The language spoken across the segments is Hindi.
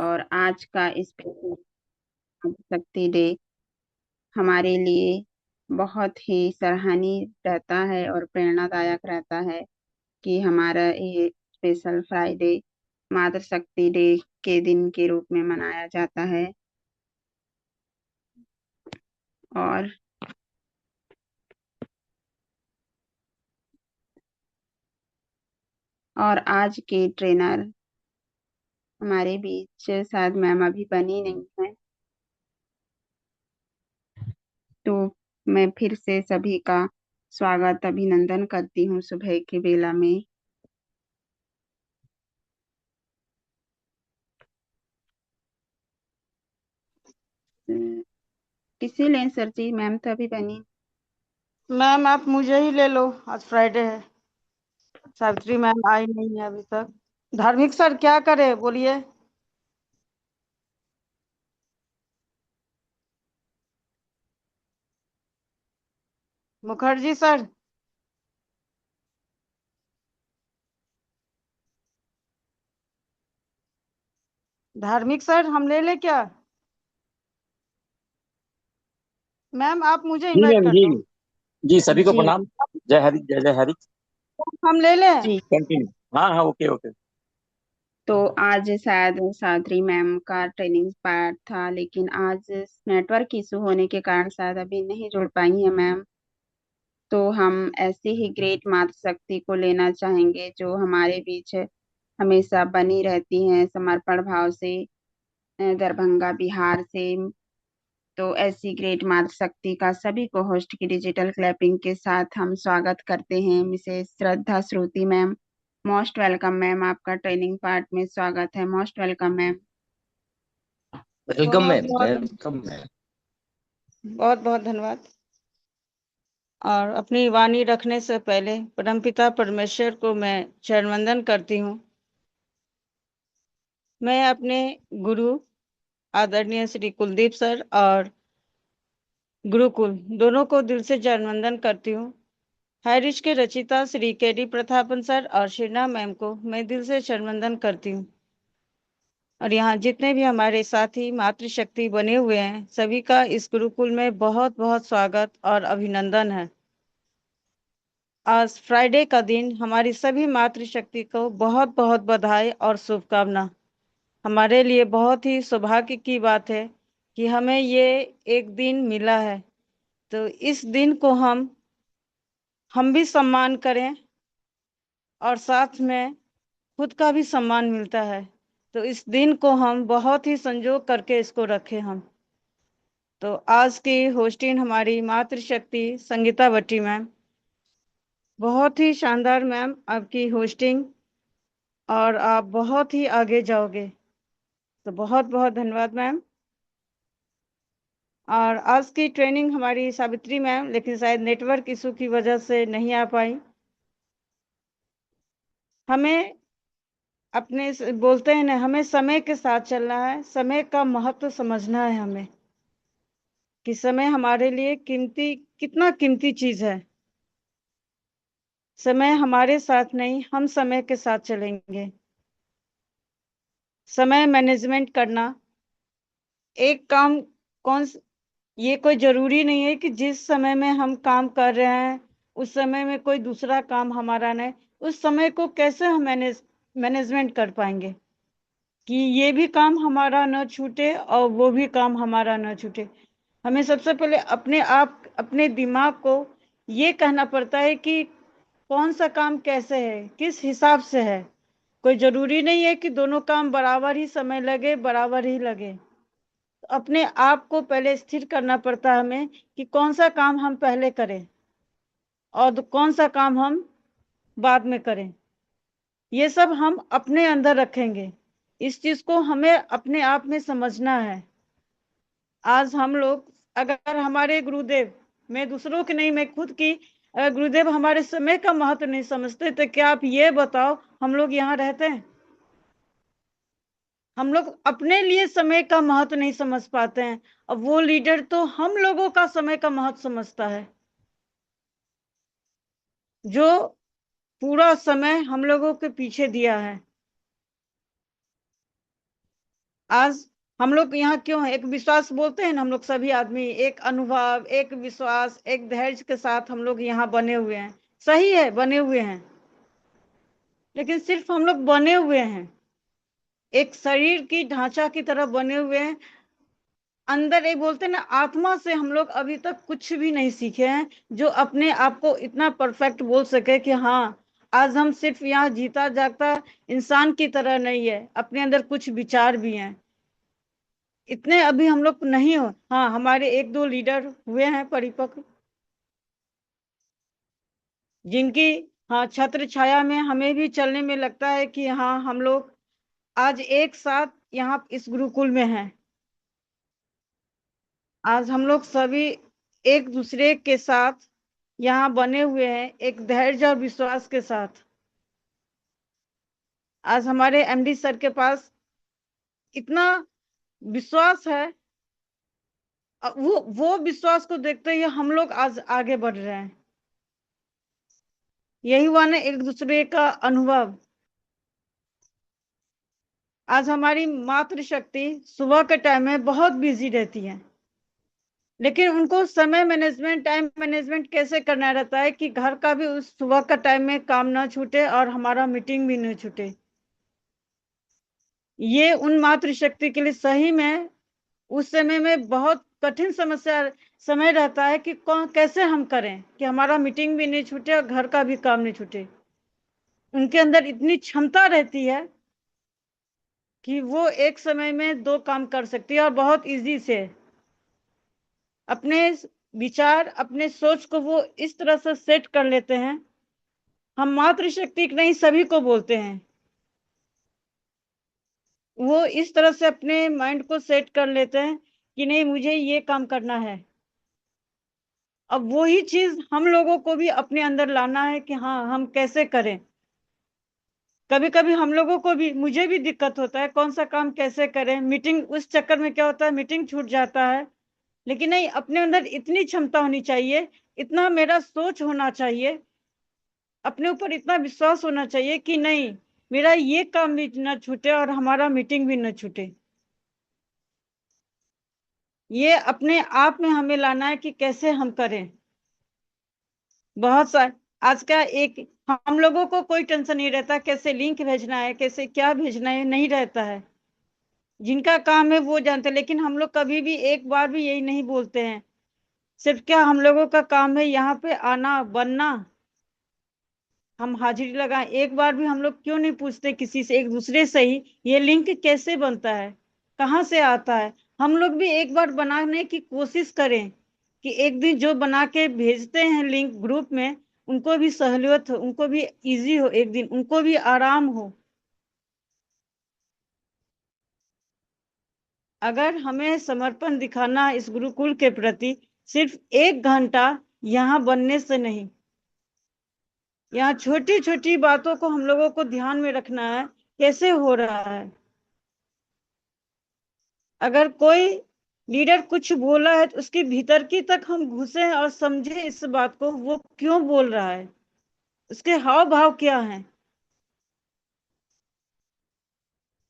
और आज का स्पेशल शक्ति डे हमारे लिए बहुत ही सराहनीय रहता है और प्रेरणादायक रहता है कि हमारा ये स्पेशल फ्राइडे मातृशक्ति डे के दिन के रूप में मनाया जाता है। और आज के ट्रेनर हमारे बीच शायद मैम अभी बनी नहीं है, तो मैं फिर से सभी का स्वागत अभिनंदन करती हूँ सुबह के बेला में। किसी लें सर जी, मैम तो अभी बनी। मैम आप मुझे ही ले लो, आज फ्राइडे है। सावित्री मैम आई नहीं है अभी तक। धार्मिक सर क्या करे बोलिए। मुखर्जी सर। धार्मिक सर हम ले ले क्या। मैम आप मुझे जी इनवाइट मैम कर जी। दो। जी सभी को जी प्रणाम। जय हरि जय जय हरि। हम ले लें। जी। कंटिन्यू। हाँ हाँ, ओके ओके। तो आज शायद सावित्री मैम का ट्रेनिंग पार्ट था, लेकिन आज नेटवर्क इशू होने के कारण शायद अभी नहीं जुड़ पाई है मैम। तो हम ऐसी ही ग्रेट मातृशक्ति को लेना चाहेंगे जो हमारे बीच हमेशा बनी रहती हैं समर्पण भाव से, दरभंगा बिहार से। तो ऐसी ग्रेट मातृशक्ति का सभी को होस्ट की डिजिटल क्लैपिंग के साथ हम स्वागत करते हैं। मिसेस श्रद्धा श्रुति मैम, मोस्ट वेलकम मैम, आपका ट्रेनिंग पार्ट में स्वागत है। Most welcome ma'am. वेलकम बहुत मैम, बहुत वेलकम मैम। बहुत बहुत धन्यवाद। और अपनी वाणी रखने से पहले परमपिता परमेश्वर को मैं चरण वंदन करती हूँ। मैं अपने गुरु आदरणीय श्री कुलदीप सर और गुरुकुल दोनों को दिल से चरण वंदन करती हूँ। हाईरिच के रचिता श्री केडी प्रतापन सर और शीना मैम को मैं दिल से चरण वंदन करती हूँ। और यहाँ जितने भी हमारे साथी मातृशक्ति बने हुए हैं सभी का इस गुरुकुल में बहुत बहुत स्वागत और अभिनंदन है। आज फ्राइडे का दिन हमारी सभी मातृशक्ति को बहुत बहुत बधाई और शुभकामना। हमारे लिए बहुत ही सौभाग्य की बात है कि हमें ये एक दिन मिला है। तो इस दिन को हम भी सम्मान करें और साथ में खुद का भी सम्मान मिलता है। तो इस दिन को हम बहुत ही संजोग करके इसको रखें हम। तो आज की होस्टिंग हमारी मातृशक्ति संगीता भट्टी मैम। बहुत ही शानदार मैम आपकी होस्टिंग, और आप बहुत ही आगे जाओगे। तो बहुत बहुत धन्यवाद मैम। और आज की ट्रेनिंग हमारी सावित्री मैम, लेकिन शायद नेटवर्क इशू की वजह से नहीं आ पाई। हमें बोलते हैं ना, हमें समय के साथ चलना है, समय का महत्व समझना है हमें कि समय हमारे लिए कीमती, कितना कीमती चीज है। समय हमारे साथ नहीं, हम समय के साथ चलेंगे। समय मैनेजमेंट करना एक काम, कौन ये कोई जरूरी नहीं है कि जिस समय में हम काम कर रहे हैं उस समय में कोई दूसरा काम हमारा नहीं। उस समय को कैसे हम मैनेजमेंट कर पाएंगे कि ये भी काम हमारा न छूटे और वो भी काम हमारा न छूटे। हमें सबसे पहले अपने दिमाग को ये कहना पड़ता है कि कौन सा काम कैसे है, किस हिसाब से है। कोई जरूरी नहीं है कि दोनों काम बराबर ही समय लगे, बराबर ही लगे। तो अपने आप को पहले स्थिर करना पड़ता है हमें कि कौन सा काम हम पहले करें और कौन सा काम हम बाद में करें। ये सब हम अपने अंदर रखेंगे। इस चीज को हमें अपने आप में समझना है। आज हम लोग, अगर हमारे गुरुदेव, मैं दूसरों की नहीं, मैं खुद की, अगर गुरुदेव हमारे समय का महत्व नहीं समझते तो क्या आप ये बताओ हम लोग यहाँ रहते हैं। हम लोग अपने लिए समय का महत्व नहीं समझ पाते हैं। अब वो लीडर तो हम लोगों का समय का महत्व समझता है, जो पूरा समय हम लोगों के पीछे दिया है। आज हम लोग यहाँ क्यों हैं? एक विश्वास बोलते हैं ना, हम लोग सभी आदमी एक अनुभव, एक विश्वास, एक धैर्य के साथ हम लोग यहाँ बने हुए हैं। सही है, बने हुए हैं, लेकिन सिर्फ हम लोग बने हुए हैं, एक शरीर की ढांचा की तरह बने हुए हैं। अंदर एक बोलते हैं ना, आत्मा से हम लोग अभी तक कुछ भी नहीं सीखे हैं जो अपने आप को इतना परफेक्ट बोल सके कि हाँ, आज हम सिर्फ यहाँ जीता जागता इंसान की तरह नहीं है, अपने अंदर कुछ विचार भी हैं। इतने अभी हम लोग नहीं हो। हाँ, हमारे एक दो लीडर हुए हैं परिपक्व, जिनकी हाँ छत्र छाया में हमें भी चलने में लगता है कि हाँ, हम लोग आज एक साथ यहाँ इस गुरुकुल में हैं। आज हम लोग सभी एक दूसरे के साथ यहाँ बने हुए हैं, एक धैर्य और विश्वास के साथ। आज हमारे एमडी सर के पास इतना विश्वास है, वो विश्वास को देखते हुए हम लोग आज आगे बढ़ रहे हैं। यही हुआ ना एक दूसरे का अनुभव। आज हमारी मातृशक्ति सुबह के टाइम में बहुत बिजी रहती है, लेकिन उनको समय मैनेजमेंट, टाइम मैनेजमेंट कैसे करना रहता है कि घर का भी उस सुबह का टाइम में काम ना छूटे और हमारा मीटिंग भी नहीं छूटे। ये उन मातृशक्ति के लिए सही में उस समय में बहुत कठिन समय रहता है कि कौन कैसे हम करें कि हमारा मीटिंग भी नहीं छूटे और घर का भी काम नहीं छूटे। उनके अंदर इतनी क्षमता रहती है कि वो एक समय में दो काम कर सकती है और बहुत इजी से अपने विचार, अपने सोच को वो इस तरह से सेट कर लेते हैं। हम मातृशक्ति नहीं सभी को बोलते हैं, वो इस तरह से अपने माइंड को सेट कर लेते हैं कि नहीं, मुझे ये काम करना है। अब वही चीज हम लोगों को भी अपने अंदर लाना है कि हाँ, हम कैसे करें। कभी कभी हम लोगों को भी, मुझे भी दिक्कत होता है कौन सा काम कैसे करें। मीटिंग उस चक्कर में क्या होता है, मीटिंग छूट जाता है। लेकिन नहीं, अपने अंदर इतनी क्षमता होनी चाहिए, इतना मेरा सोच होना चाहिए, अपने ऊपर इतना विश्वास होना चाहिए कि नहीं, मेरा ये काम भी न छूटे और हमारा मीटिंग भी न छूटे। ये अपने आप में हमें लाना है कि कैसे हम करें। बहुत सारे आज का एक, हम लोगों को कोई टेंशन नहीं रहता कैसे लिंक भेजना है, कैसे क्या भेजना है, नहीं रहता है। जिनका काम है वो जानते हैं, लेकिन हम लोग कभी भी एक बार भी यही नहीं बोलते हैं। सिर्फ क्या हम लोगों का काम है यहाँ पे आना, बनना, हम हाजिरी लगाएं। एक बार भी हम लोग क्यों नहीं पूछते किसी से, एक दूसरे से ही, ये लिंक कैसे बनता है, कहाँ से आता है। हम लोग भी एक बार बनाने की कोशिश करें कि एक दिन जो बना के भेजते हैं लिंक ग्रुप में, उनको भी सहूलियत हो, उनको भी इजी हो, एक दिन उनको भी आराम हो। अगर हमें समर्पण दिखाना इस गुरुकुल के प्रति, सिर्फ एक घंटा यहाँ बनने से नहीं, यहाँ छोटी छोटी बातों को हम लोगों को ध्यान में रखना है, कैसे हो रहा है। अगर कोई लीडर कुछ बोला है तो उसके भीतर की तक हम घुसे और समझे इस बात को, वो क्यों बोल रहा है, उसके हाव भाव क्या है।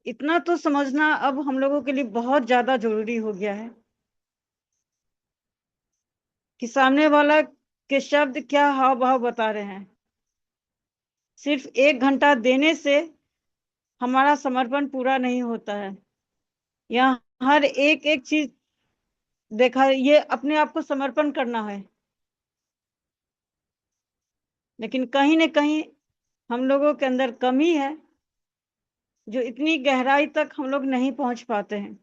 इतना तो समझना अब हम लोगों के लिए बहुत ज्यादा जरूरी हो गया है कि सामने वाला के शब्द क्या हाव भाव बता रहे हैं। सिर्फ एक घंटा देने से हमारा समर्पण पूरा नहीं होता है। यहाँ हर एक एक चीज देखा, ये अपने आप को समर्पण करना है। लेकिन कहीं न कहीं हम लोगों के अंदर कमी है, जो इतनी गहराई तक हम लोग नहीं पहुंच पाते हैं।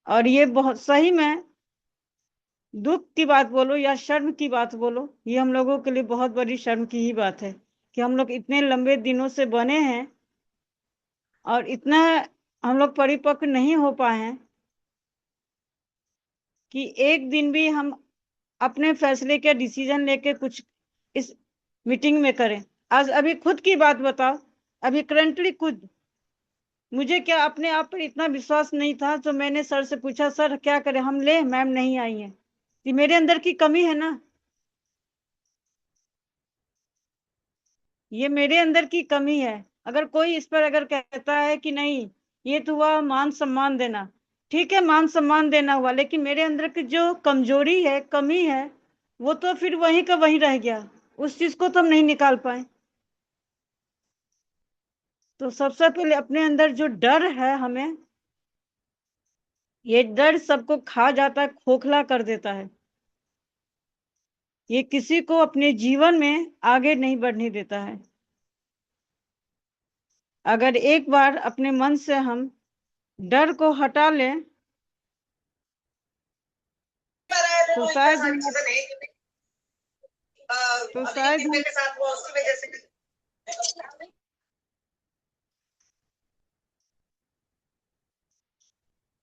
और ये बहुत सही में दुख की बात बोलो या शर्म की बात बोलो, ये हम लोगों के लिए बहुत बड़ी शर्म की ही बात है कि हम लोग इतने लंबे दिनों से बने हैं और इतना हम लोग परिपक्व नहीं हो पाए हैं कि एक दिन भी हम अपने फैसले के डिसीजन लेके कुछ इस मीटिंग में करें। आज अभी खुद की बात बताओ, अभी करंटली खुद मुझे क्या अपने आप पर इतना विश्वास नहीं था, तो मैंने सर से पूछा, सर क्या करें हम, ले मैम नहीं आई है। ये मेरे अंदर की कमी है ना, ये मेरे अंदर की कमी है। अगर कोई इस पर अगर कहता है कि नहीं ये तो हुआ मान सम्मान देना, ठीक है मान सम्मान देना हुआ, लेकिन मेरे अंदर की जो कमजोरी है, कमी है, वो तो फिर वहीं का वहीं रह गया, उस चीज को तो हम नहीं निकाल पाए। तो सबसे पहले अपने अंदर जो डर है, हमें ये डर सबको खा जाता है, खोखला कर देता है, ये किसी को अपने जीवन में आगे नहीं बढ़ने देता है। अगर एक बार अपने मन से हम डर को हटा लें तो शायद तो शायद हम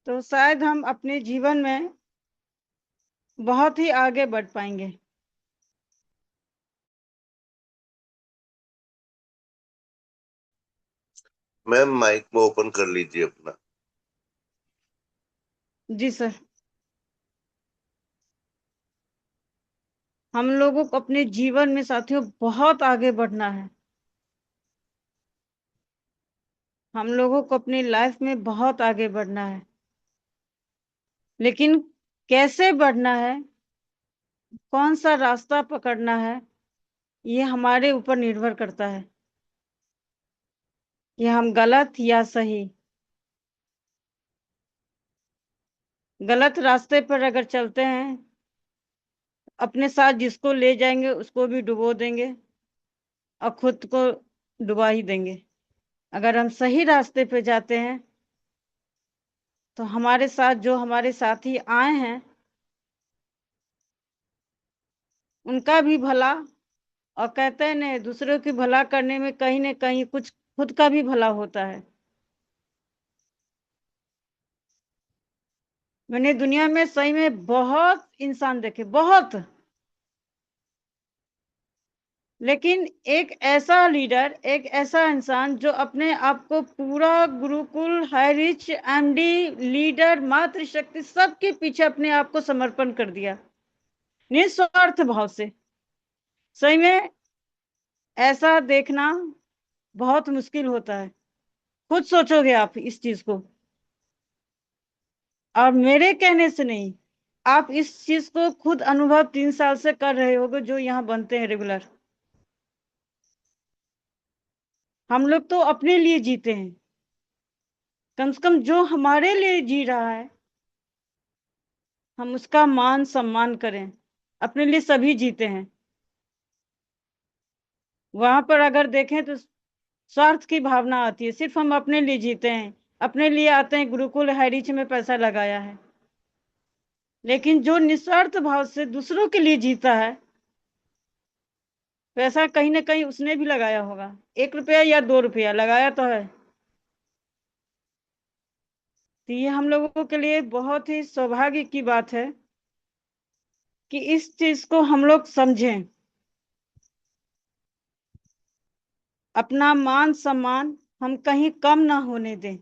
तो शायद हम अपने जीवन में बहुत ही आगे बढ़ पाएंगे। मैम माइक को ओपन कर लीजिए अपना। जी सर। हम लोगों को अपने जीवन में साथियों बहुत आगे बढ़ना है, हम लोगों को अपनी लाइफ में बहुत आगे बढ़ना है, लेकिन कैसे बढ़ना है, कौन सा रास्ता पकड़ना है, ये हमारे ऊपर निर्भर करता है, ये हम गलत या सही। गलत रास्ते पर अगर चलते हैं, अपने साथ जिसको ले जाएंगे उसको भी डुबो देंगे और खुद को डुबा ही देंगे। अगर हम सही रास्ते पे जाते हैं तो हमारे साथ जो हमारे साथी आए हैं उनका भी भला, और कहते हैं ना दूसरों की भला करने में कहीं ना कहीं कुछ खुद का भी भला होता है। मैंने दुनिया में सही में बहुत इंसान देखे, बहुत, लेकिन एक ऐसा लीडर, एक ऐसा इंसान जो अपने आप को पूरा Gurukul, high rich, MD, leader, मातृशक्ति सबके पीछे अपने आप को समर्पण कर दिया निस्वार्थ भाव से। सही में ऐसा देखना बहुत मुश्किल होता है, खुद सोचोगे आप इस चीज को, और मेरे कहने से नहीं, आप इस चीज को खुद अनुभव 3 साल से कर रहे होगे जो यहाँ बनते हैं रेगुलर। हम लोग तो अपने लिए जीते हैं, कम से कम जो हमारे लिए जी रहा है हम उसका मान सम्मान करें। अपने लिए सभी जीते हैं, वहां पर अगर देखें तो स्वार्थ की भावना आती है, सिर्फ हम अपने लिए जीते हैं, अपने लिए आते हैं, गुरुकुल हाईरिच में पैसा लगाया है। लेकिन जो निस्वार्थ भाव से दूसरों के लिए जीता है, पैसा कहीं ना कहीं उसने भी लगाया होगा, 1 रुपया या 2 रुपया लगाया तो है। तो ये हम लोगों के लिए बहुत ही सौभाग्य की बात है कि इस चीज को हम लोग समझें, अपना मान सम्मान हम कहीं कम ना होने दें,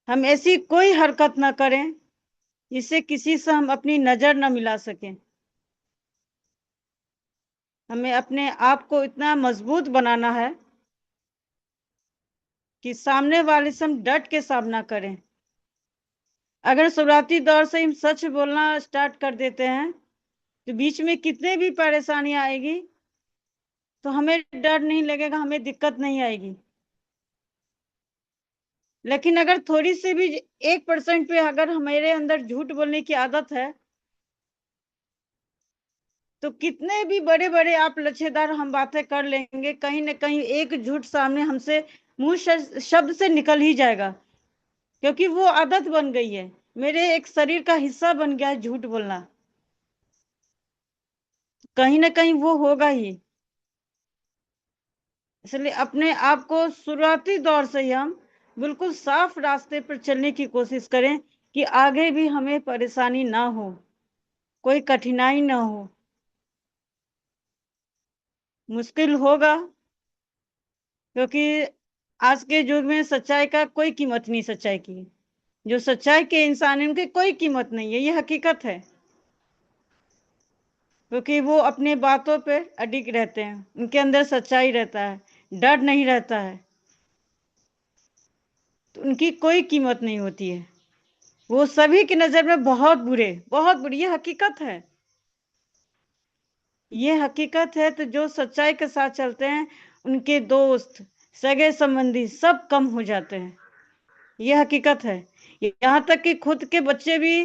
हम ऐसी कोई हरकत ना करें जिससे किसी से हम अपनी नजर ना मिला सकें। हमें अपने आप को इतना मजबूत बनाना है कि सामने वाले से हम डट के सामना करें। अगर शुरुआती दौर से हम सच बोलना स्टार्ट कर देते हैं तो बीच में कितने भी परेशानियां आएगी तो हमें डर नहीं लगेगा, हमें दिक्कत नहीं आएगी। लेकिन अगर थोड़ी सी भी 1% पे अगर हमारे अंदर झूठ बोलने की आदत है तो कितने भी बड़े बड़े आप लच्छेदार हम बातें कर लेंगे, कहीं ना कहीं एक झूठ सामने हमसे मुंह शब्द से निकल ही जाएगा, क्योंकि वो आदत बन गई है, मेरे एक शरीर का हिस्सा बन गया है झूठ बोलना, कहीं ना कहीं वो होगा ही। इसलिए अपने आप को शुरुआती दौर से ही हम बिल्कुल साफ रास्ते पर चलने की कोशिश करें कि आगे भी हमें परेशानी ना हो, कोई कठिनाई ना हो। मुश्किल होगा क्योंकि आज के युग में सच्चाई का कोई कीमत नहीं, सच्चाई की, जो सच्चाई के इंसान हैं उनकी कोई कीमत नहीं है, ये हकीकत है, क्योंकि वो अपने बातों पे अडिग रहते हैं, उनके अंदर सच्चाई रहता है, डर नहीं रहता है। तो उनकी कोई कीमत नहीं होती है। वो सभी की नजर में बहुत बुरे, बहुत बुरी, ये हकीकत है, ये हकीकत है। तो जो सच्चाई के साथ चलते हैं उनके दोस्त, सगे संबंधी सब कम हो जाते हैं, ये हकीकत है। यहाँ तक कि खुद के बच्चे भी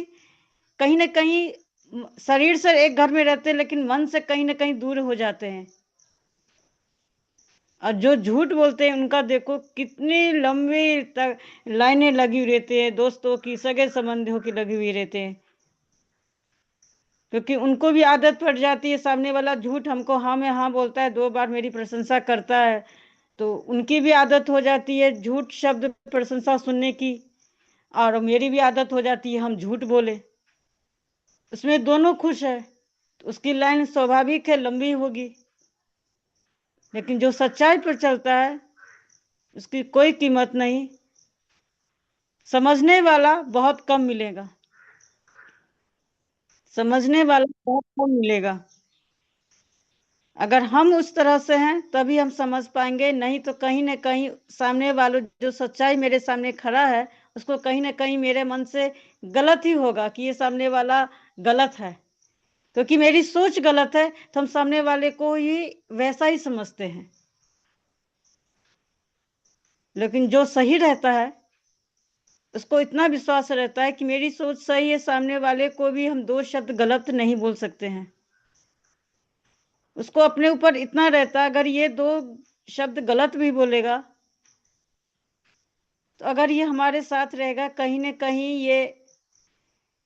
कहीं ना कहीं शरीर से एक घर में रहते हैं लेकिन मन से कहीं ना कहीं दूर हो जाते हैं। और जो झूठ बोलते हैं उनका देखो कितनी लंबी तक लाइनें लगी हुई रहती है, दोस्तों की, सगे संबंधियों की लगी हुई रहते हैं, क्योंकि उनको भी आदत पड़ जाती है। सामने वाला झूठ हमको हाँ में हाँ बोलता है, 2 बार मेरी प्रशंसा करता है, तो उनकी भी आदत हो जाती है झूठ शब्द प्रशंसा सुनने की, और मेरी भी आदत हो जाती है हम झूठ बोले। उसमें दोनों खुश है तो उसकी लाइन स्वाभाविक है लंबी होगी। लेकिन जो सच्चाई पर चलता है उसकी कोई कीमत नहीं, समझने वाला बहुत कम मिलेगा, समझने वाला बहुत कम मिलेगा। अगर हम उस तरह से हैं तभी हम समझ पाएंगे, नहीं तो कहीं ना कहीं सामने वालों जो सच्चाई मेरे सामने खड़ा है उसको कहीं ना कहीं मेरे मन से गलत ही होगा कि ये सामने वाला गलत है, क्योंकि मेरी सोच गलत है तो हम सामने वाले को ही वैसा ही समझते हैं। लेकिन जो सही रहता है उसको इतना विश्वास रहता है कि मेरी सोच सही है, सामने वाले को भी हम 2 शब्द गलत नहीं बोल सकते हैं। उसको अपने ऊपर इतना रहता है अगर ये 2 शब्द गलत भी बोलेगा तो अगर ये हमारे साथ रहेगा कहीं ना कहीं ये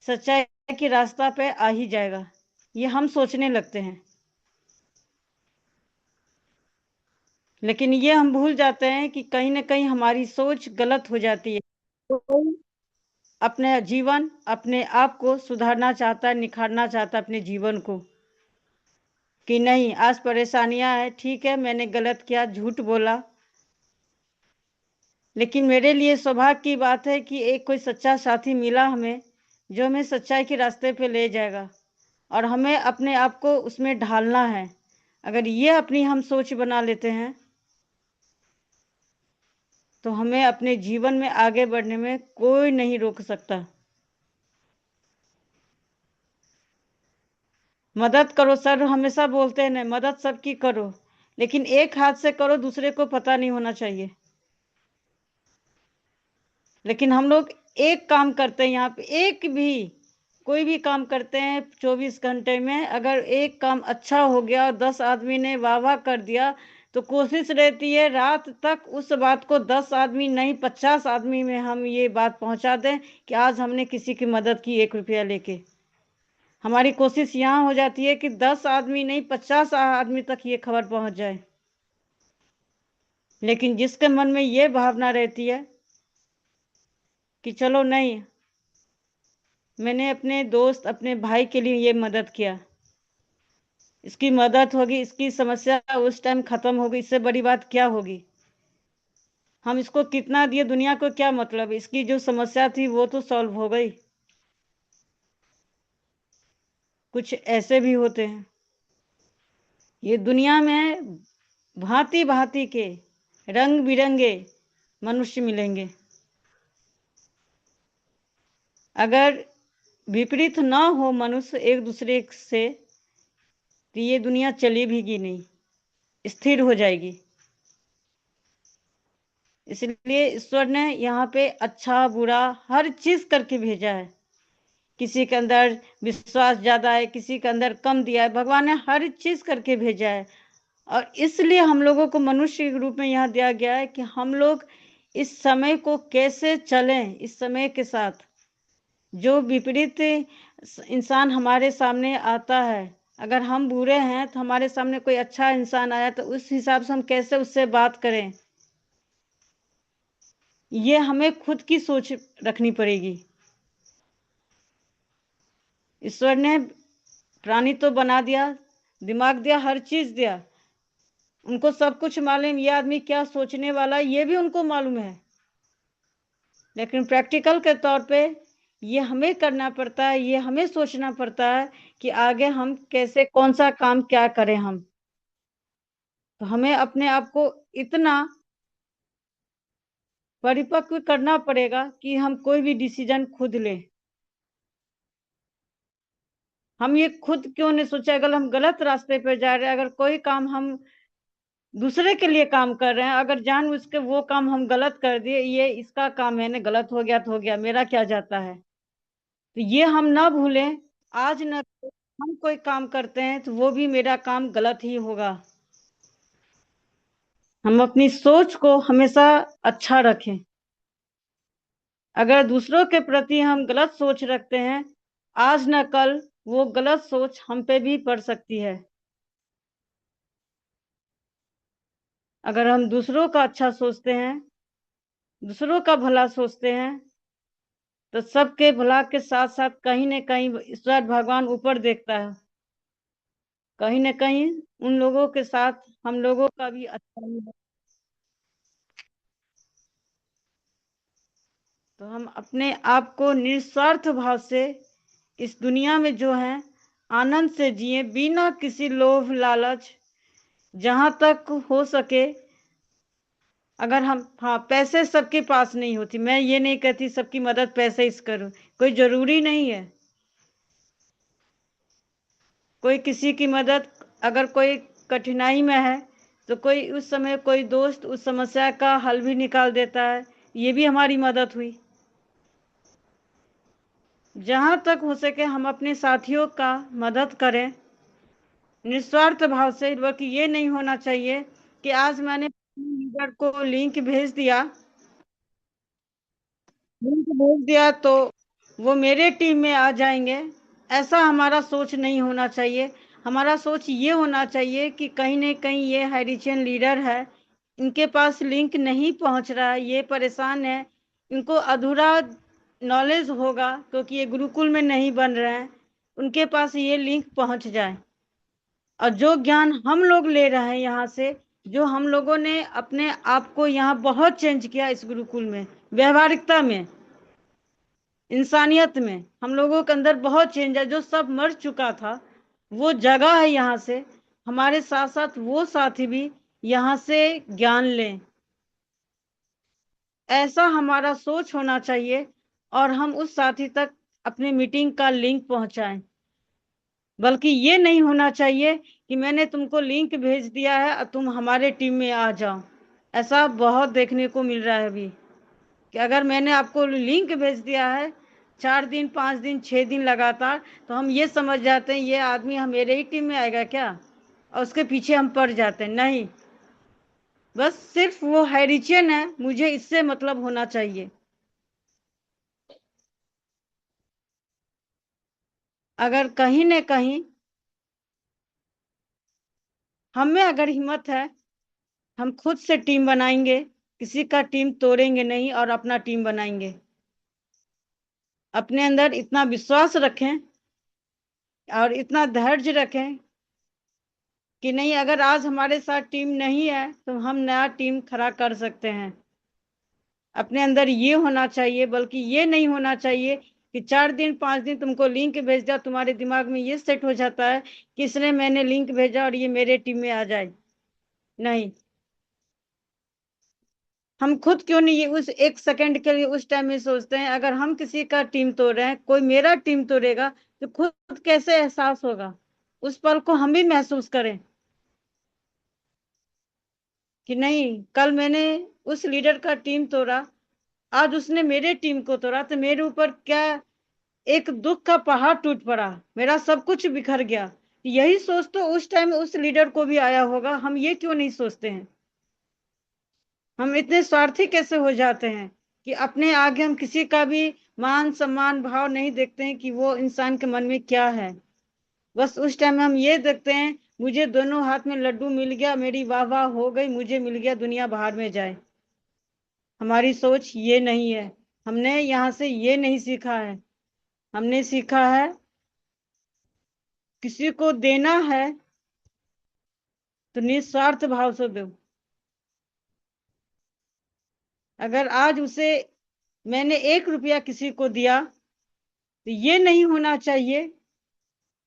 सच्चाई के रास्ता पे आ ही जाएगा, ये हम सोचने लगते हैं। लेकिन ये हम भूल जाते हैं कि कहीं ना कहीं हमारी सोच गलत हो जाती है। तो अपने जीवन, अपने आप को सुधारना चाहता है, निखारना चाहता है अपने जीवन को, कि नहीं आज परेशानियां है, ठीक है मैंने गलत किया, झूठ बोला, लेकिन मेरे लिए सौभाग्य की बात है कि एक कोई सच्चा साथी मिला हमें जो हमें सच्चाई के रास्ते पे ले जाएगा, और हमें अपने आप को उसमें ढालना है। अगर ये अपनी हम सोच बना लेते हैं तो हमें अपने जीवन में आगे बढ़ने में कोई नहीं रोक सकता। मदद करो सर, हमेशा बोलते हैं ना, मदद सबकी करो, लेकिन एक हाथ से करो, दूसरे को पता नहीं होना चाहिए। लेकिन हम लोग एक काम करते हैं, यहाँ पे एक भी कोई भी काम करते हैं 24 घंटे में, अगर एक काम अच्छा हो गया और 10 आदमी ने वाह वाह कर दिया तो कोशिश रहती है रात तक उस बात को 10 आदमी नहीं 50 आदमी में हम ये बात पहुंचा दें कि आज हमने किसी की मदद की 1 रुपया लेके। हमारी कोशिश यहाँ हो जाती है कि 10 आदमी नहीं 50 आदमी तक ये खबर पहुंच जाए। लेकिन जिसके मन में ये भावना रहती है कि चलो नहीं, मैंने अपने दोस्त अपने भाई के लिए ये मदद किया, इसकी मदद होगी, इसकी समस्या उस टाइम खत्म होगी, इससे बड़ी बात क्या होगी, हम इसको कितना दिए दुनिया को क्या मतलब, इसकी जो समस्या थी वो तो सॉल्व हो गई। कुछ ऐसे भी होते हैं। ये दुनिया में भांति भांति के रंग बिरंगे मनुष्य मिलेंगे, अगर विपरीत ना हो मनुष्य एक दूसरे से तो ये दुनिया चली भी नहीं, स्थिर हो जाएगी। इसलिए ईश्वर ने यहाँ पे अच्छा बुरा हर चीज करके भेजा है। किसी के अंदर विश्वास ज्यादा है, किसी के अंदर कम दिया है, भगवान ने हर चीज करके भेजा है। और इसलिए हम लोगों को मनुष्य के रूप में यहाँ दिया गया है कि हम लोग इस समय को कैसे चलें, इस समय के साथ जो विपरीत इंसान हमारे सामने आता है, अगर हम बुरे हैं तो हमारे सामने कोई अच्छा इंसान आया तो उस हिसाब से हम कैसे उससे बात करें, ये हमें खुद की सोच रखनी पड़ेगी। ईश्वर ने प्राणी तो बना दिया, दिमाग दिया, हर चीज दिया, उनको सब कुछ मालूम ये आदमी क्या सोचने वाला है ये भी उनको मालूम है, लेकिन प्रैक्टिकल के तौर पे ये हमें करना पड़ता है, ये हमें सोचना पड़ता है कि आगे हम कैसे कौन सा काम क्या करें। हम तो हमें अपने आप को इतना परिपक्व करना पड़ेगा कि हम कोई भी डिसीजन खुद लें। हम ये खुद क्यों नहीं सोचा, अगर हम गलत रास्ते पर जा रहे हैं, अगर कोई काम हम दूसरे के लिए काम कर रहे हैं, अगर जानबूझ के वो काम हम गलत कर दिए, ये इसका काम है ना, गलत हो गया तो हो गया, मेरा क्या जाता है, तो ये हम ना भूलें। आज न हम कोई काम करते हैं तो वो भी मेरा काम गलत ही होगा। हम अपनी सोच को हमेशा अच्छा रखें। अगर दूसरों के प्रति हम गलत सोच रखते हैं, आज न कल वो गलत सोच हम पे भी पड़ सकती है। अगर हम दूसरों का अच्छा सोचते हैं, दूसरों का भला सोचते हैं, तो सबके भला के साथ साथ कहीं न कहीं ईश्वर भगवान ऊपर देखता है, कहीं न कहीं उन लोगों के साथ हम लोगों का भी अच्छा ही है। तो हम अपने आप को निस्वार्थ भाव से इस दुनिया में जो है आनंद से जिए, बिना किसी लोभ लालच। जहां तक हो सके, अगर हम, हाँ, पैसे सबके पास नहीं होती, मैं ये नहीं कहती सबकी मदद पैसे इस करूं, कोई जरूरी नहीं है। कोई किसी की मदद, अगर कोई कठिनाई में है तो कोई उस समय कोई दोस्त उस समस्या का हल भी निकाल देता है, ये भी हमारी मदद हुई। जहां तक हो सके हम अपने साथियों का मदद करें निस्वार्थ भाव से। बल्कि ये नहीं होना चाहिए कि आज मैंने लीडर को लिंक भेज दिया तो वो मेरे टीम में आ जाएंगे, ऐसा हमारा सोच नहीं होना चाहिए। हमारा सोच ये होना चाहिए कि कहीं न कहीं ये हैरिचन लीडर है, इनके पास लिंक नहीं पहुंच रहा है, ये परेशान है, इनको अधूरा नॉलेज होगा क्योंकि ये गुरुकुल में नहीं बन रहे हैं, उनके पास ये लिंक पहुंच जाए। और जो ज्ञान हम लोग ले रहे हैं यहाँ से, जो हम लोगों ने अपने आप को यहाँ बहुत चेंज किया इस गुरुकुल में, व्यवहारिकता में, इंसानियत में, हम लोगों के अंदर बहुत चेंज है। जो सब मर चुका था वो जगह है यहाँ से, हमारे साथ साथ वो साथी भी यहाँ से ज्ञान लें, ऐसा हमारा सोच होना चाहिए। और हम उस साथी तक अपनी मीटिंग का लिंक पहुंचाएं। बल्कि ये नहीं होना चाहिए कि मैंने तुमको लिंक भेज दिया है और तुम हमारे टीम में आ जाओ। ऐसा बहुत देखने को मिल रहा है अभी, कि अगर मैंने आपको लिंक भेज दिया है 4 दिन 5 दिन 6 दिन लगातार, तो हम ये समझ जाते हैं ये आदमी हम मेरे ही टीम में आएगा क्या, और उसके पीछे हम पड़ जाते हैं। नहीं, बस सिर्फ वो हैरिचियन है, मुझे इससे मतलब होना चाहिए। अगर कहीं न कहीं हम में अगर हिम्मत है, हम खुद से टीम बनाएंगे, किसी का टीम तोड़ेंगे नहीं और अपना टीम बनाएंगे। अपने अंदर इतना विश्वास रखें और इतना धैर्य रखें कि नहीं, अगर आज हमारे साथ टीम नहीं है तो हम नया टीम खड़ा कर सकते हैं। अपने अंदर ये होना चाहिए। बल्कि ये नहीं होना चाहिए कि 4 दिन 5 दिन तुमको लिंक भेज दिया, तुम्हारे दिमाग में ये सेट हो जाता है कि इसने मैंने लिंक भेजा और ये मेरे टीम में आ जाए। नहीं, हम खुद क्यों नहीं ये उस 1 सेकंड के लिए उस टाइम में सोचते हैं, अगर हम किसी का टीम तोड़ रहे हैं, कोई मेरा टीम तोड़ेगा, तो खुद कैसे एहसास होगा, उस पल को हम भी महसूस करें कि नहीं, कल मैंने उस लीडर का टीम तोड़ा, आज उसने मेरे टीम को तोड़ा, तो मेरे ऊपर क्या एक दुख का पहाड़ टूट पड़ा, मेरा सब कुछ बिखर गया। यही सोच तो उस टाइम उस लीडर को भी आया होगा, हम ये क्यों नहीं सोचते हैं। हम इतने स्वार्थी कैसे हो जाते हैं कि अपने आगे हम किसी का भी मान सम्मान भाव नहीं देखते हैं कि वो इंसान के मन में क्या है। बस उस टाइम में हम ये देखते हैं, मुझे दोनों हाथ में लड्डू मिल गया, मेरी वाह वाह हो गई, मुझे मिल गया, दुनिया बाहर में जाए। हमारी सोच ये नहीं है। हमने यहाँ से ये नहीं सीखा है। हमने सीखा है किसी को देना है तो निस्वार्थ भाव से दो। अगर आज उसे मैंने 1 रुपया किसी को दिया, तो ये नहीं होना चाहिए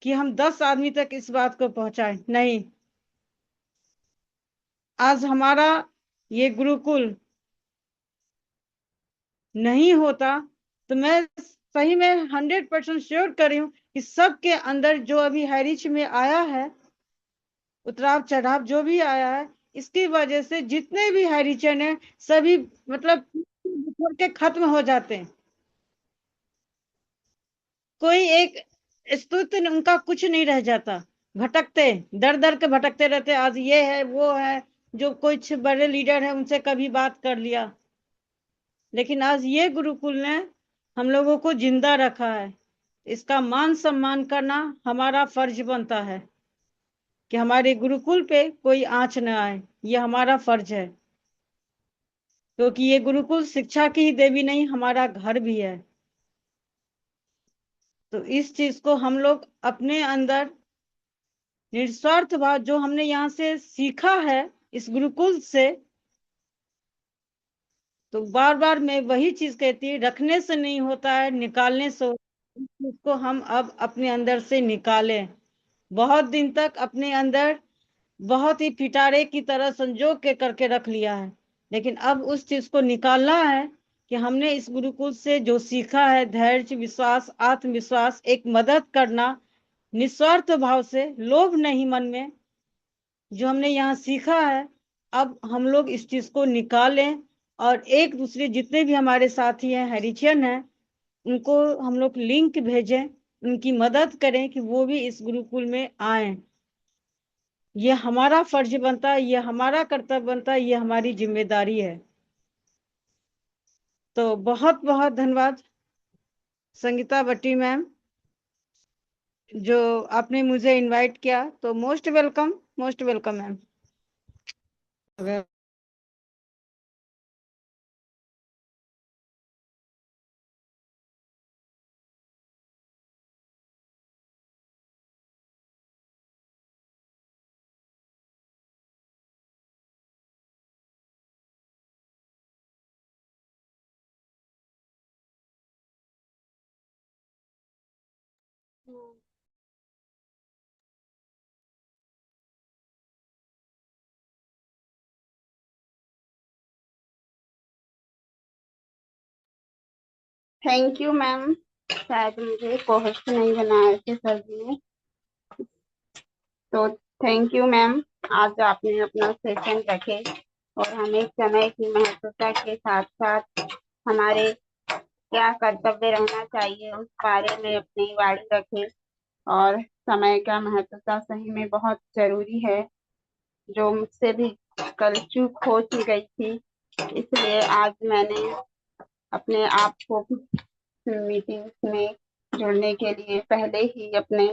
कि हम 10 आदमी तक इस बात को पहुंचाएं। नहीं, आज हमारा ये गुरुकुल नहीं होता तो मैं सही में 100% श्योर कर रही हूँ कि सबके अंदर जो अभी हैरिच में आया है, उतराव चढ़ाव जो भी आया है, इसकी वजह से जितने भी हैरिचन है सभी मतलब बिखर के खत्म हो जाते हैं। कोई एक अस्तित्व उनका कुछ नहीं रह जाता, भटकते दर दर के भटकते रहते। आज ये है वो है, जो कुछ बड़े लीडर है उनसे कभी बात कर लिया, लेकिन आज ये गुरुकुल ने हम लोगों को जिंदा रखा है। इसका मान सम्मान करना हमारा फर्ज बनता है कि हमारे गुरुकुल पे कोई आंच न आए, ये हमारा फर्ज है, क्योंकि ये गुरुकुल शिक्षा की ही देवी नहीं, हमारा घर भी है। तो इस चीज को हम लोग अपने अंदर निस्वार्थ भाव, जो हमने यहाँ से सीखा है इस गुरुकुल से, तो बार बार मैं वही चीज कहती है, रखने से नहीं होता है, निकालने से इस चीज को हम अब अपने अंदर से निकालें। बहुत दिन तक अपने अंदर बहुत ही पिटारे की तरह संजो के करके रख लिया है, लेकिन अब उस चीज को निकालना है कि हमने इस गुरुकुल से जो सीखा है, धैर्य, विश्वास, आत्मविश्वास, एक मदद करना निस्वार्थ भाव से, लोभ नहीं मन में, जो हमने यहाँ सीखा है, अब हम लोग इस चीज को निकालें और एक दूसरे जितने भी हमारे साथी हैं, हैरिचियन हैं, उनको हम लोग लिंक भेजें, उनकी मदद करें कि वो भी इस गुरुकुल में आए। ये हमारा फर्ज बनता है, ये हमारा कर्तव्य बनता है, ये हमारी जिम्मेदारी है। तो बहुत बहुत धन्यवाद संगीता भट्टी मैम, जो आपने मुझे इनवाइट किया। तो most welcome ma'am. Thank you ma'am. शायद मुझे को होस्ट नहीं बनाया थे सर जी ने, तो थैंक यू मैम। आज आपने अपना सेशन रखे और हमें समय की महत्वता के साथ साथ हमारे क्या कर्तव्य रहना चाहिए उस बारे में अपनी वाणी रखे। और समय का महत्वता सही में बहुत जरूरी है, जो मुझसे भी कल चूक हो ही गई थी। इसलिए आज मैंने अपने आप को मीटिंग में जुड़ने के लिए पहले ही अपने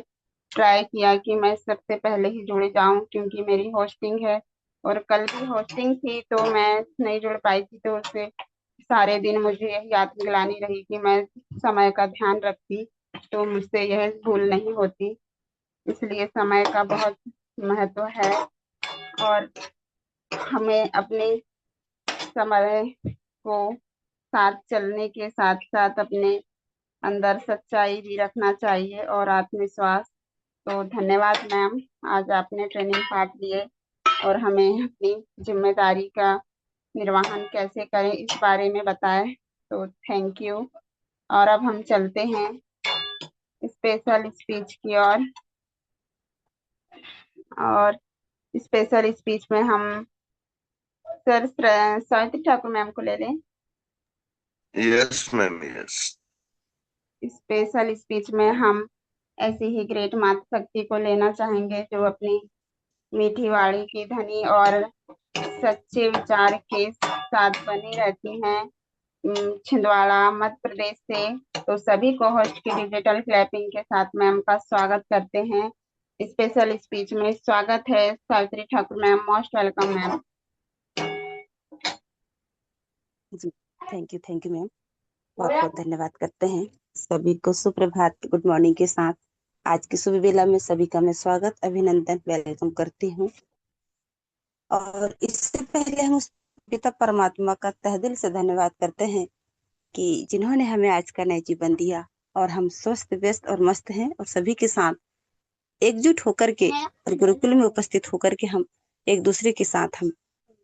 ट्राई किया कि मैं सबसे पहले ही जुड़ जाऊं, क्योंकि मेरी होस्टिंग है और कल भी होस्टिंग थी तो मैं नहीं जुड़ पाई थी। तो उससे सारे दिन मुझे यही आत्मग्लानि रही कि मैं समय का ध्यान रखती तो मुझसे यह भूल नहीं होती। इसलिए समय का बहुत महत्व है और हमें अपने समय को साथ चलने के साथ साथ अपने अंदर सच्चाई भी रखना चाहिए और आत्मविश्वास। तो धन्यवाद मैम, आज आपने ट्रेनिंग पार्ट लिए और हमें अपनी जिम्मेदारी का निर्वहन कैसे करें इस बारे में बताएं। तो थैंक यू। और अब हम चलते हैं स्पेशल स्पीच की ओर। और स्पेशल स्पीच में हम सर सावित्री ठाकुर मैम को ले लें। Yes ma'am, yes. Special speech में हम ऐसी ही ग्रेट मातृशक्ति को लेना चाहेंगे, जो अपनी मीठी वाणी की धनी और सच्चे विचार के साथ बनी रहती हैं, छिंदवाड़ा मध्य प्रदेश से। तो सभी को होस्ट की डिजिटल क्लैपिंग के साथ मैम का स्वागत करते हैं। स्पेशल स्पीच में स्वागत है Savitri Thakur ma'am, most welcome ma'am. जी थैंक यू मैम, बहुत बहुत धन्यवाद करते हैं। सभी को सुप्रभात, गुड मॉर्निंग के साथ आज की सुबह बेला में सभी का मैं स्वागत, अभिनंदन, वेलकम करती हूँ। और इससे पहले हम उस पिता परमात्मा का तहे दिल से धन्यवाद करते हैं कि जिन्होंने हमें आज का नया जीवन दिया और हम स्वस्थ व्यस्त और मस्त हैं और सभी के साथ एकजुट होकर के और गुरुकुल में उपस्थित होकर के हम एक दूसरे के साथ हम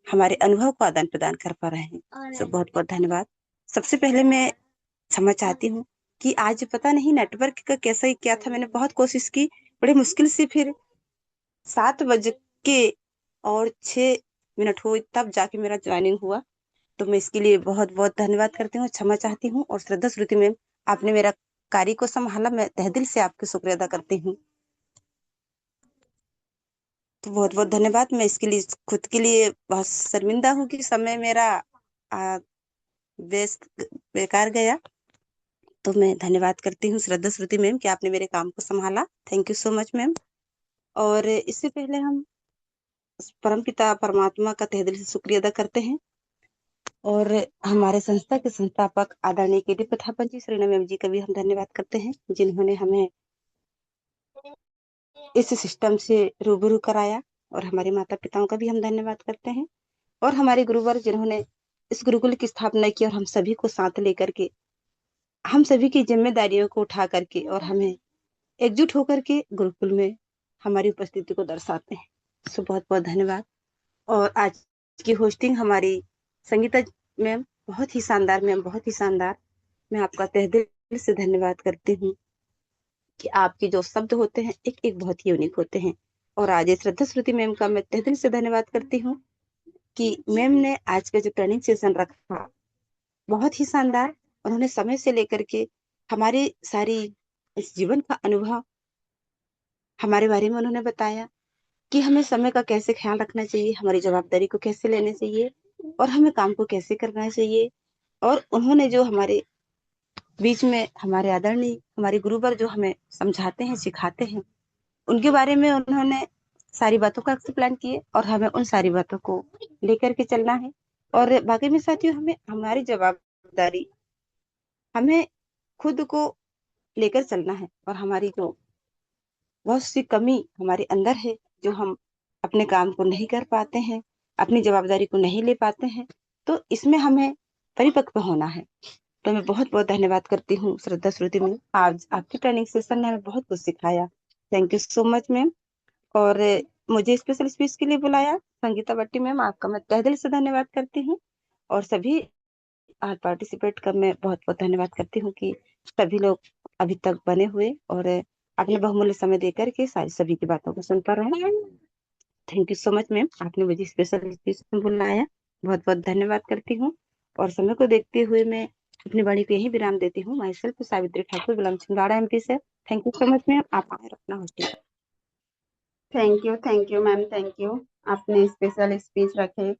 हमारे अनुभव को आदान प्रदान कर पा रहे हैं। तो बहुत बहुत धन्यवाद। सबसे पहले मैं क्षमा चाहती हूँ कि आज पता नहीं नेटवर्क का कैसा ही क्या था। मैंने बहुत कोशिश की, बड़े मुश्किल से फिर 7 बज के और 6 मिनट हुए तब जाके मेरा ज्वाइनिंग हुआ। तो मैं इसके लिए बहुत बहुत धन्यवाद करती हूँ, क्षमा चाहती हूँ। और श्रद्धा श्रुति मैम, आपने मेरा कार्य को संभाला, मैं तहे दिल से आपकी शुक्रिया अदा करती हूँ। तो बहुत बहुत धन्यवाद। मैं इसके लिए खुद के लिए बहुत शर्मिंदा हूँ कि समय मेरा आ, वेस्ट बेकार गया। तो मैं धन्यवाद करती हूँ श्रद्धा श्रुति मैम कि आपने मेरे काम को संभाला। Thank you so much ma'am. और इससे पहले हम परम पिता परमात्मा का तहे दिल से शुक्रिया अदा करते हैं और हमारे संस्था के संस्थापक आदरणीय के डी प्रथापन जी, श्री मैम जी का भी हम धन्यवाद करते हैं, जिन्होंने हमें इस सिस्टम से रूबरू कराया। और हमारे माता पिताओं का भी हम धन्यवाद करते हैं और हमारे गुरुवर जिन्होंने इस गुरुकुल की स्थापना की और हम सभी को साथ लेकर के, हम सभी की जिम्मेदारियों को उठा करके और हमें एकजुट होकर के गुरुकुल में हमारी उपस्थिति को दर्शाते हैं। सो बहुत बहुत धन्यवाद। और आज की होस्टिंग हमारी संगीता मैम, बहुत ही शानदार मैम, बहुत ही शानदार। मैं आपका तहे दिल से धन्यवाद करती हूँ कि आपके जो शब्द होते हैं एक एक बहुत ही यूनिक होते हैं। और आज श्रद्धा श्रुति मैम का मैं तहे दिल से धन्यवाद करती हूँ कि मैम ने आज का जो ट्रेनिंग सेशन रखा बहुत ही शानदार। उन्होंने समय से लेकर के हमारी सारी इस जीवन का अनुभव हमारे बारे में उन्होंने बताया कि हमें समय का कैसे ख्याल रखना चाहिए, हमारी जवाबदारी को कैसे लेना चाहिए और हमें काम को कैसे करना चाहिए। और उन्होंने जो हमारे बीच में हमारे आदरणीय हमारे गुरुवर जो हमें समझाते हैं, सिखाते हैं, उनके बारे में उन्होंने सारी बातों का एक्सप्लेन किए और हमें उन सारी बातों को लेकर के चलना है। और बाकी में साथियों, हमें हमारी जवाबदारी, हमें खुद को लेकर चलना है। और हमारी जो बहुत सी कमी हमारे अंदर है, जो हम अपने काम को नहीं कर पाते हैं, अपनी जवाबदारी को नहीं ले पाते हैं, तो इसमें हमें परिपक्व होना है। तो मैं बहुत बहुत धन्यवाद करती हूँ श्रद्धा श्रुति मैम, आज आपकी ट्रेनिंग सेशन ने हमें बहुत कुछ सिखाया। Thank you so much ma'am. और मुझे स्पेशल स्पीच के लिए बुलाया संगीता भट्टी मैम, आपका मैं तहे दिल से धन्यवाद करती हूँ। और सभी आज पार्टिसिपेट का मैं बहुत बहुत धन्यवाद करती हूँ कि सभी लोग अभी तक बने हुए और अपने बहुमूल्य समय देकर के सारी सभी की बातों को सुन पा रहे हैं। Thank you so much ma'am, आपने मुझे स्पेशल स्पीच में बुलाया, बहुत बहुत धन्यवाद करती हूँ। और समय को देखते हुए मैं अपनी वाणी को यही विराम देती हूँ। Myself Savitri Thakur, belong Chhindwara MP से। Thank you so much ma'am, आप आए रखना होती। Thank you ma'am, thank you. आपने स्पेशल स्पीच रखे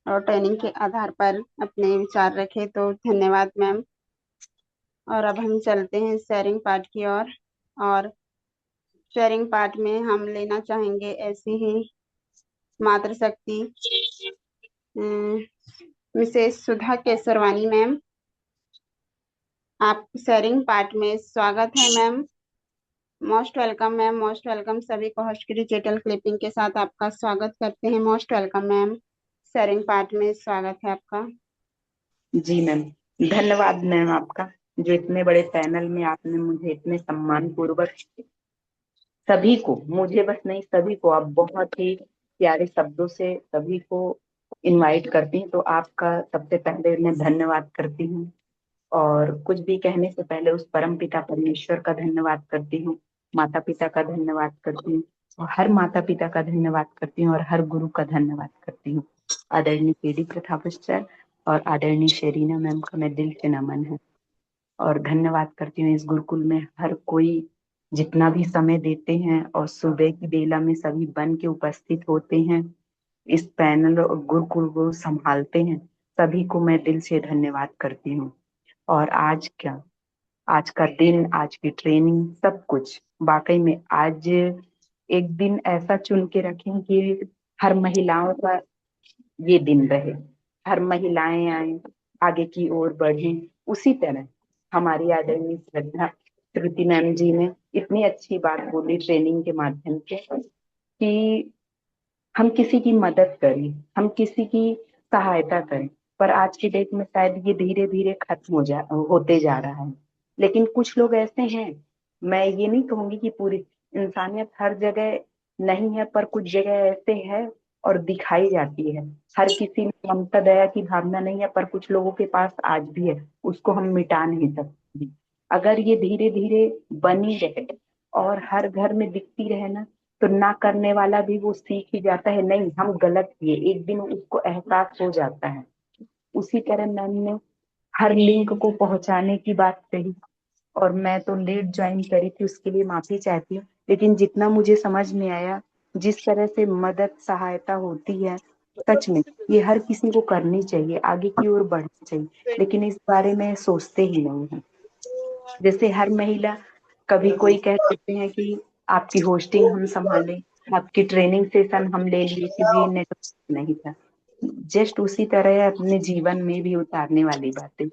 और ट्रेनिंग के आधार पर अपने विचार रखे, तो धन्यवाद मैम। और अब हम चलते हैं शेयरिंग पार्ट की ओर। और शेयरिंग पार्ट में हम लेना चाहेंगे ऐसी ही मातृशक्ति मिसेस सुधा केसरवानी मैम। आप शेयरिंग पार्ट में स्वागत है ma'am. Most welcome ma'am, most welcome. सभी को होस्ट की डिजिटल क्लिपिंग के साथ आपका स्वागत करते हैं। Most welcome ma'am, sharing part में स्वागत है आपका। जी मैम, धन्यवाद मैम आपका, जो इतने बड़े पैनल में आपने मुझे इतने सम्मान पूर्वक सभी को, मुझे बस नहीं सभी को, आप बहुत ही प्यारे शब्दों से सभी को इनवाइट करती हैं। तो आपका सबसे पहले मैं धन्यवाद करती हूँ। और कुछ भी कहने से पहले उस परम पिता परमेश्वर का धन्यवाद करती हूँ, माता पिता का धन्यवाद करती हूँ, और हर माता पिता का धन्यवाद करती हूँ और हर गुरु का धन्यवाद करती हूँ। आदरणीय केडी प्रथापत सर और आदरणीय शेरीना मैम का मैं दिल से नमन है और धन्यवाद करती हूँ। इस गुरुकुल में हर कोई जितना भी समय देते हैं और सुबह की बेला में सभी बन के उपस्थित होते हैं, इस पैनल और गुरुकुल को संभालते हैं, सभी को मैं दिल से धन्यवाद करती हूँ। और आज क्या, आज का दिन, आज की ट्रेनिंग, सब कुछ वाकई में आज एक दिन ऐसा चुन के रखें कि हर महिलाओं का ये दिन रहे, हर महिलाएं आए, आगे की ओर बढ़ें। उसी तरह हमारी आदरणीय श्रद्धा श्रुति मैम जी ने इतनी अच्छी बात बोली ट्रेनिंग के माध्यम से कि हम किसी की मदद करें, हम किसी की सहायता करें। पर आज की डेट में शायद ये धीरे धीरे खत्म होते जा रहा है। लेकिन कुछ लोग ऐसे हैं, मैं ये नहीं कहूंगी कि पूरी इंसानियत हर जगह नहीं है, पर कुछ जगह ऐसे है और दिखाई जाती है। हर किसी में ममता दया की भावना नहीं है, पर कुछ लोगों के पास आज भी है, उसको हम मिटा नहीं सकते। अगर ये धीरे धीरे बनी रहे और हर घर में दिखती रहे ना, तो ना करने वाला भी वो सीख ही जाता है, नहीं हम गलत किए, एक दिन उसको एहसास हो जाता है। उसी तरह मैम ने हर लिंक को पहुंचाने की बात कही, और मैं तो लेट ज्वाइन करी थी, उसके लिए माफी चाहती हूँ। लेकिन जितना मुझे समझ में आया, जिस तरह से मदद सहायता होती है, सच में ये हर किसी को करनी चाहिए, आगे की ओर बढ़ना चाहिए, लेकिन इस बारे में सोचते ही नहीं है। जैसे हर महिला, कभी कोई कह देते हैं कि आपकी होस्टिंग हम संभालें, आपकी ट्रेनिंग सेशन हम ले लिए क्योंकि नेटवर्क नहीं था। जस्ट उसी तरह अपने जीवन में भी उतारने वाली बातें।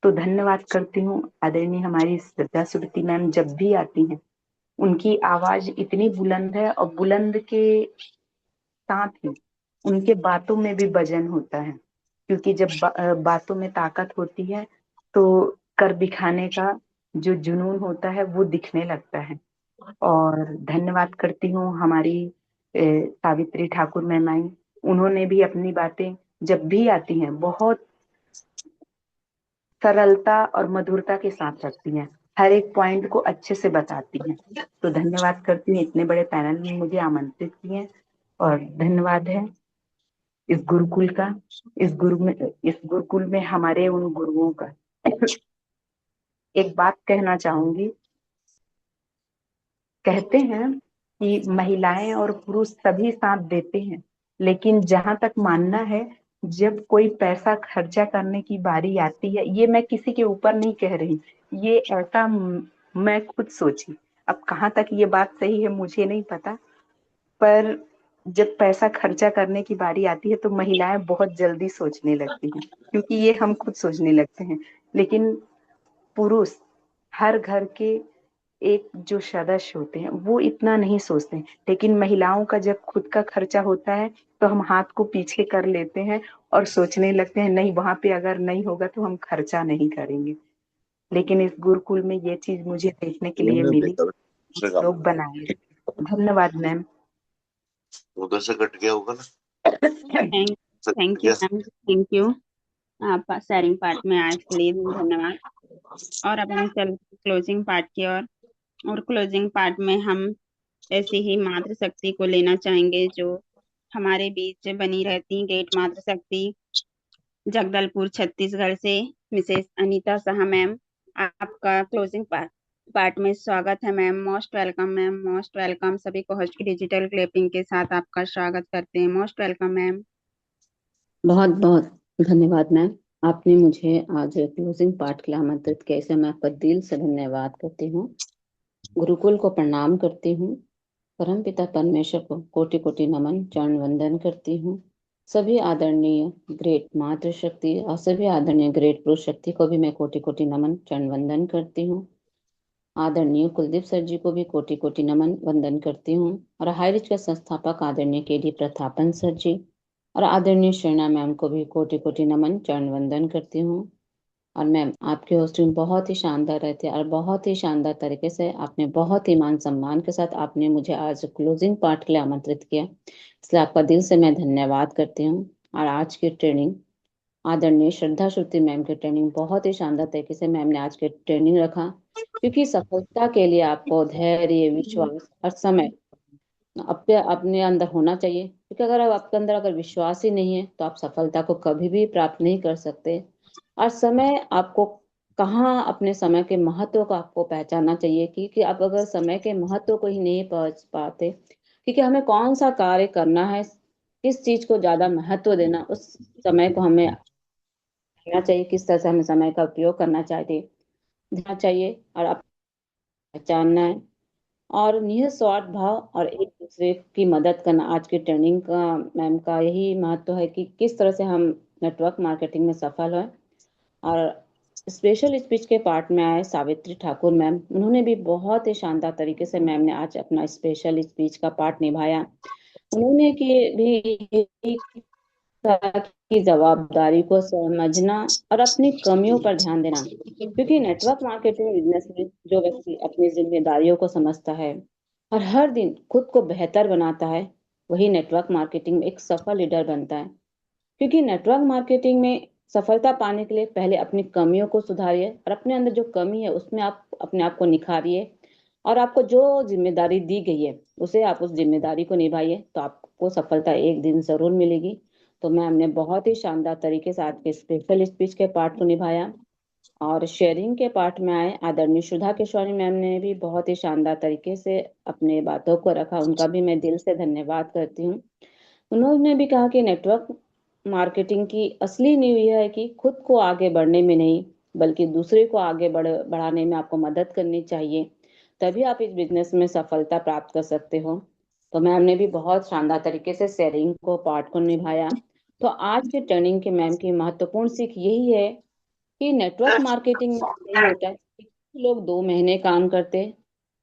तो धन्यवाद करती हूँ आदरणीय हमारी श्रद्धा सुरती मैम, जब भी आती हैं उनकी आवाज इतनी बुलंद है, और बुलंद के साथ ही उनके बातों में भी वजन होता है, क्योंकि जब बातों में ताकत होती है तो कर दिखाने का जो जुनून होता है वो दिखने लगता है। और धन्यवाद करती हूँ हमारी सावित्री ठाकुर मैम आई, उन्होंने भी अपनी बातें जब भी आती हैं बहुत सरलता और मधुरता के साथ रखती हैं, हर एक पॉइंट को अच्छे से बताती हैं। तो धन्यवाद करती हूँ इतने बड़े पैनल में मुझे आमंत्रित किए, और धन्यवाद है इस गुरुकुल का, इस गुरुकुल में हमारे उन गुरुओं का। एक बात कहना चाहूंगी, कहते हैं कि महिलाएं और पुरुष सभी साथ देते हैं, लेकिन जहां तक मानना है, जब कोई पैसा खर्चा करने की बारी आती है, ये मैं किसी के ऊपर नहीं कह रही, ये ऐसा मैं खुद सोची। अब कहाँ तक ये बात सही है मुझे नहीं पता, पर जब पैसा खर्चा करने की बारी आती है तो महिलाएं बहुत जल्दी सोचने लगती हैं, क्योंकि ये हम खुद सोचने लगते हैं। लेकिन पुरुष, हर घर के एक जो सदस्य होते हैं वो इतना नहीं सोचते हैं, लेकिन महिलाओं का जब खुद का खर्चा होता है तो हम हाथ को पीछे कर लेते हैं और सोचने लगते हैं नहीं वहां पे अगर नहीं होगा तो हम खर्चा नहीं करेंगे। लेकिन इस गुरुकुल में ये चीज मुझे देखने के लिए मिली, लोग बनाए। धन्यवाद मैम। उधर से कट गया होगा ना, thank thank you ma'am, thank you. आप शेयरिंग पार्ट में आज के लिए धन्यवाद। और अब हम चल क्लोजिंग पार्ट की ओर। और क्लोजिंग पार्ट में हम ऐसी ही मातृशक्ति को लेना चाहेंगे जो हमारे बीच बनी रहती, गेट मातृशक्ति जगदलपुर छत्तीसगढ़ से मिसेस अनीता शाह मैम। आपका क्लोजिंग पार्ट में स्वागत है ma'am. Most welcome ma'am, most welcome. सभी को होस्ट की डिजिटल क्लिपिंग के साथ आपका स्वागत करते हैं। Most welcome ma'am. बहुत बहुत धन्यवाद मैम, आपने मुझे आज क्लोजिंग पार्ट के लिए आमंत्रित किया, इसलिए मैं आपका दिल से धन्यवाद करती हूँ। गुरुकुल को प्रणाम करती हूँ, परमपिता परमेश्वर को कोटि कोटि नमन, चरण वंदन करती हूँ। सभी आदरणीय ग्रेट मातृशक्ति और सभी आदरणीय ग्रेट पुरुष शक्ति को भी मैं कोटि कोटि नमन, चरण वंदन करती हूँ। आदरणीय कुलदीप सर जी को भी कोटि कोटि नमन वंदन करती हूँ, और हाईरिच के संस्थापक आदरणीय केडी प्रतापन सर जी और आदरणीय शर्णा मैम को भी कोटि कोटि नमन, चरण वंदन करती हूँ। और मैम, आपकी होस्टिंग बहुत ही शानदार रहती है, और बहुत ही शानदार तरीके से आपने बहुत ही मान सम्मान के साथ आपने मुझे आज क्लोजिंग पार्ट के लिए आमंत्रित किया, इसलिए आपका दिल से मैं धन्यवाद करती हूँ। और आज की ट्रेनिंग आदरणीय श्रद्धा श्रुति मैम की ट्रेनिंग बहुत ही शानदार तरीके से मैम ने आज की ट्रेनिंग रखा, क्योंकि सफलता के लिए आपको धैर्य, विश्वास हर समय अपने अपने अंदर होना चाहिए, क्योंकि अगर आपके अंदर अगर विश्वास ही नहीं है तो आप सफलता को कभी भी प्राप्त नहीं कर सकते। और समय आपको कहाँ, अपने समय के महत्व को आपको पहचानना चाहिए, क्योंकि आप अगर समय के महत्व को ही नहीं पहुंच पाते, क्योंकि हमें कौन सा कार्य करना है, किस चीज को ज्यादा महत्व देना, उस समय को हमें करना चाहिए, किस तरह से हमें समय का उपयोग करना चाहिए देना चाहिए, और आप पहचानना है। और निस्वार्थ भाव और एक दूसरे की मदद करना आज की ट्रेनिंग का मैम का यही महत्व है, कि किस तरह से हम नेटवर्क मार्केटिंग में सफल हैं। और स्पेशल स्पीच के पार्ट में आए सावित्री ठाकुर मैम, उन्होंने भी बहुत ही शानदार तरीके से मैम ने आज अपना स्पेशल स्पीच का पार्ट निभाया। उन्होंने भी की जवाबदारी को समझना और अपनी कमियों पर ध्यान देना, क्योंकि नेटवर्क मार्केटिंग बिजनेस में जो व्यक्ति अपनी जिम्मेदारियों को समझता है और हर दिन खुद को बेहतर बनाता है, वही नेटवर्क मार्केटिंग में एक सफल लीडर बनता है। क्योंकि नेटवर्क मार्केटिंग में सफलता पाने के लिए पहले अपनी कमियों को सुधारिए और अपने अंदर जो कमी है उसमें आप अपने आप को निखारिए, और आपको जो जिम्मेदारी दी गई है उसे आप उस जिम्मेदारी को निभाइए, तो आपको सफलता एक दिन जरूर मिलेगी। तो मैम ने बहुत ही शानदार तरीके से आज के स्पेशल स्पीच के पार्ट को निभाया, और शेयरिंग के पार्ट में आए आदरणीय सुधा केशवानी मैम ने भी बहुत ही शानदार तरीके से अपने बातों को रखा, उनका भी मैं दिल से धन्यवाद करती हूँ। उन्होंने भी कहा कि नेटवर्क मार्केटिंग की असली नींव यह है कि खुद को आगे बढ़ने में नहीं बल्कि दूसरे को आगे बढ़ाने में आपको मदद करनी चाहिए, तभी आप इस बिजनेस में सफलता प्राप्त कर सकते हो। तो मैम ने भी बहुत शानदार तरीके से शेयरिंग को पार्ट को निभाया। तो आज के ट्रेनिंग के मैम की महत्वपूर्ण सीख यही है कि नेटवर्क मार्केटिंग में यही होता है कि कुछ लोग 2 महीने काम करते हैं,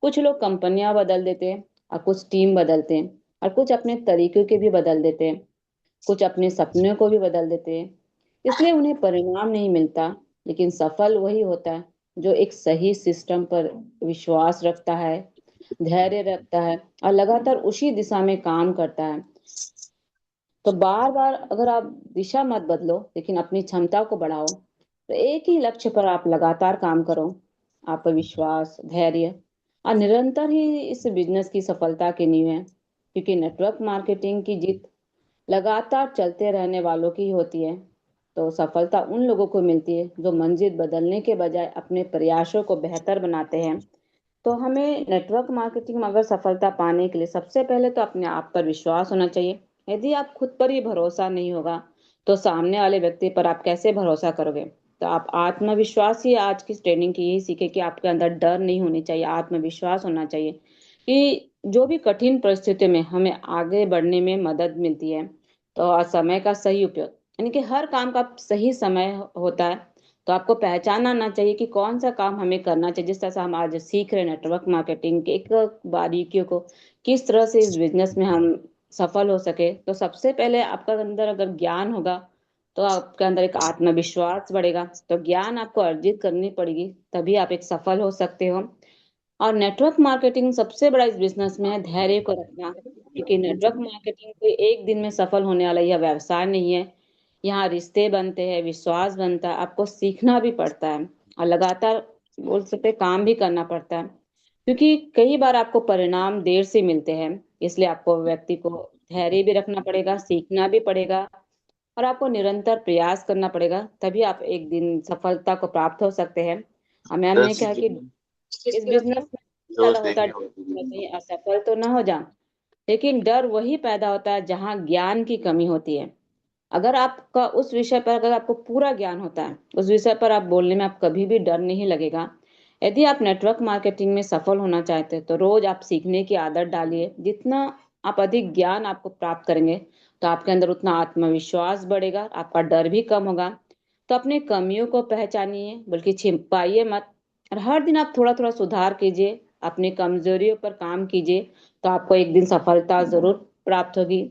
कुछ लोग कंपनियां बदल देते हैं, और कुछ टीम बदलते हैं, और कुछ अपने तरीके के भी बदल देते हैं, कुछ अपने सपनों को भी बदल देते हैं। इसलिए उन्हें परिणाम नहीं मिलता, लेकिन सफल वही होता है जो एक सही सिस्टम पर विश्वास रखता है, धैर्य रखता है और लगातार उसी दिशा में काम करता है। तो बार बार अगर आप दिशा मत बदलो लेकिन अपनी क्षमता को बढ़ाओ, तो एक ही लक्ष्य पर आप लगातार काम करो, आप पर विश्वास, धैर्य और निरंतर ही इस बिजनेस की सफलता की नींव है। क्योंकि नेटवर्क मार्केटिंग की जीत लगातार चलते रहने वालों की होती है। तो सफलता उन लोगों को मिलती है जो मंजिल बदलने के बजाय अपने प्रयासों को बेहतर बनाते हैं। तो हमें नेटवर्क मार्केटिंग में अगर सफलता पाने के लिए सबसे पहले तो अपने आप पर विश्वास होना चाहिए। यदि आप खुद पर ही भरोसा नहीं होगा तो सामने वाले व्यक्ति पर आप कैसे भरोसा करोगे। तो आप आत्मविश्वास ही आज की ट्रेनिंग की यही सीखे कि आपके अंदर डर नहीं होनी चाहिए, आत्मविश्वास होना चाहिए कि जो भी कठिन परिस्थिति में हमें आगे बढ़ने में मदद मिलती है। तो समय का सही उपयोग, यानी कि हर काम का सही समय होता है। तो आपको पहचान आना चाहिए कि कौन सा काम हमें करना चाहिए। जिस तरह से हम आज सीख रहे हैं नेटवर्क मार्केटिंग के एक बारीकियों को, किस तरह से इस बिजनेस में हम सफल हो सके, तो सबसे पहले आपका अंदर अगर ज्ञान होगा तो आपके अंदर एक आत्मविश्वास बढ़ेगा। तो ज्ञान आपको अर्जित करनी पड़ेगी, तभी आप एक सफल हो सकते हो। और नेटवर्क मार्केटिंग सबसे बड़ा इस बिजनेस में है धैर्य को रखना, क्योंकि नेटवर्क मार्केटिंग कोई एक दिन में सफल होने वाला यह व्यवसाय नहीं है। यहाँ रिश्ते बनते हैं, विश्वास बनता है, आपको सीखना भी पड़ता है और लगातार बोल सकते हैं, काम भी करना पड़ता है। क्योंकि कई बार आपको परिणाम देर से मिलते हैं, इसलिए आपको व्यक्ति को धैर्य भी रखना पड़ेगा, सीखना भी पड़ेगा और आपको निरंतर प्रयास करना पड़ेगा, तभी आप एक दिन सफलता को प्राप्त हो सकते हैं। और मैम ने कहा कि इस बिजनेस में ज्यादा रोज होता है देखने डर होती कि मैं है। कहीं असफल तो ना हो जाऊं। लेकिन डर वही पैदा होता है जहां ज्ञान की कमी होती है। अगर आपका उस विषय पर अगर आपको पूरा ज्ञान होता है, उस विषय पर आप बोलने में आप कभी भी डर नहीं लगेगा। यदि आप नेटवर्क मार्केटिंग में सफल होना चाहते हैं तो रोज आप सीखने की आदत डालिए। जितना आप अधिक ज्ञान आपको प्राप्त करेंगे तो आपके अंदर उतना आत्मविश्वास बढ़ेगा, आपका डर भी कम होगा। तो अपने कमियों को पहचानिए बल्कि छिपाइए मत, और हर दिन आप थोड़ा थोड़ा सुधार कीजिए, अपनी कमजोरियों पर काम कीजिए, तो आपको एक दिन सफलता जरूर प्राप्त होगी।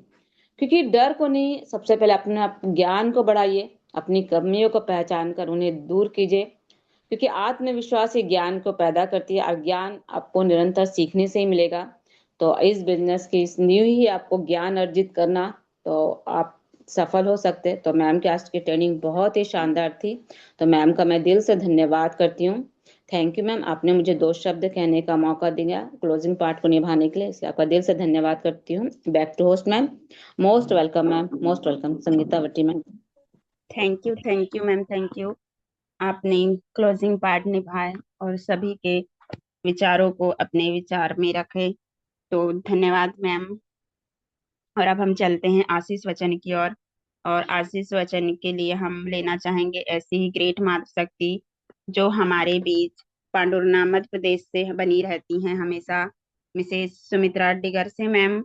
क्योंकि डर को नहीं, सबसे पहले अपने आप ज्ञान को बढ़ाइए, अपनी कमियों को पहचान कर उन्हें दूर कीजिए। क्योंकि आत्मविश्वास ही ज्ञान को पैदा करती है और ज्ञान आपको निरंतर सीखने से ही मिलेगा। तो इस बिजनेस की इस न्यू ही आपको ज्ञान अर्जित करना, तो आप सफल हो सकते हैं। तो मैम की आज की ट्रेनिंग बहुत ही शानदार थी, तो मैम का मैं दिल से धन्यवाद करती हूँ। थैंक यू मैम, आपने मुझे 2 शब्द कहने का मौका दिया क्लोजिंग पार्ट को निभाने के लिए, इसलिए आपका दिल से धन्यवाद करती हूँ। Back to host ma'am. Most welcome ma'am, most welcome Sangeeta Vati ma'am. Thank you ma'am, thank you. आपने क्लोजिंग पार्ट निभाए और सभी के विचारों को अपने विचार में रखे, तो धन्यवाद मैम। और अब हम चलते हैं आशीष वचन की ओर। और आशीष वचन के लिए हम लेना चाहेंगे ऐसी ही ग्रेट मातृशक्ति जो हमारे बीच पांडुरना मध्य प्रदेश से बनी रहती हैं हमेशा, मिसेस सुमित्रा डिगर से। मैम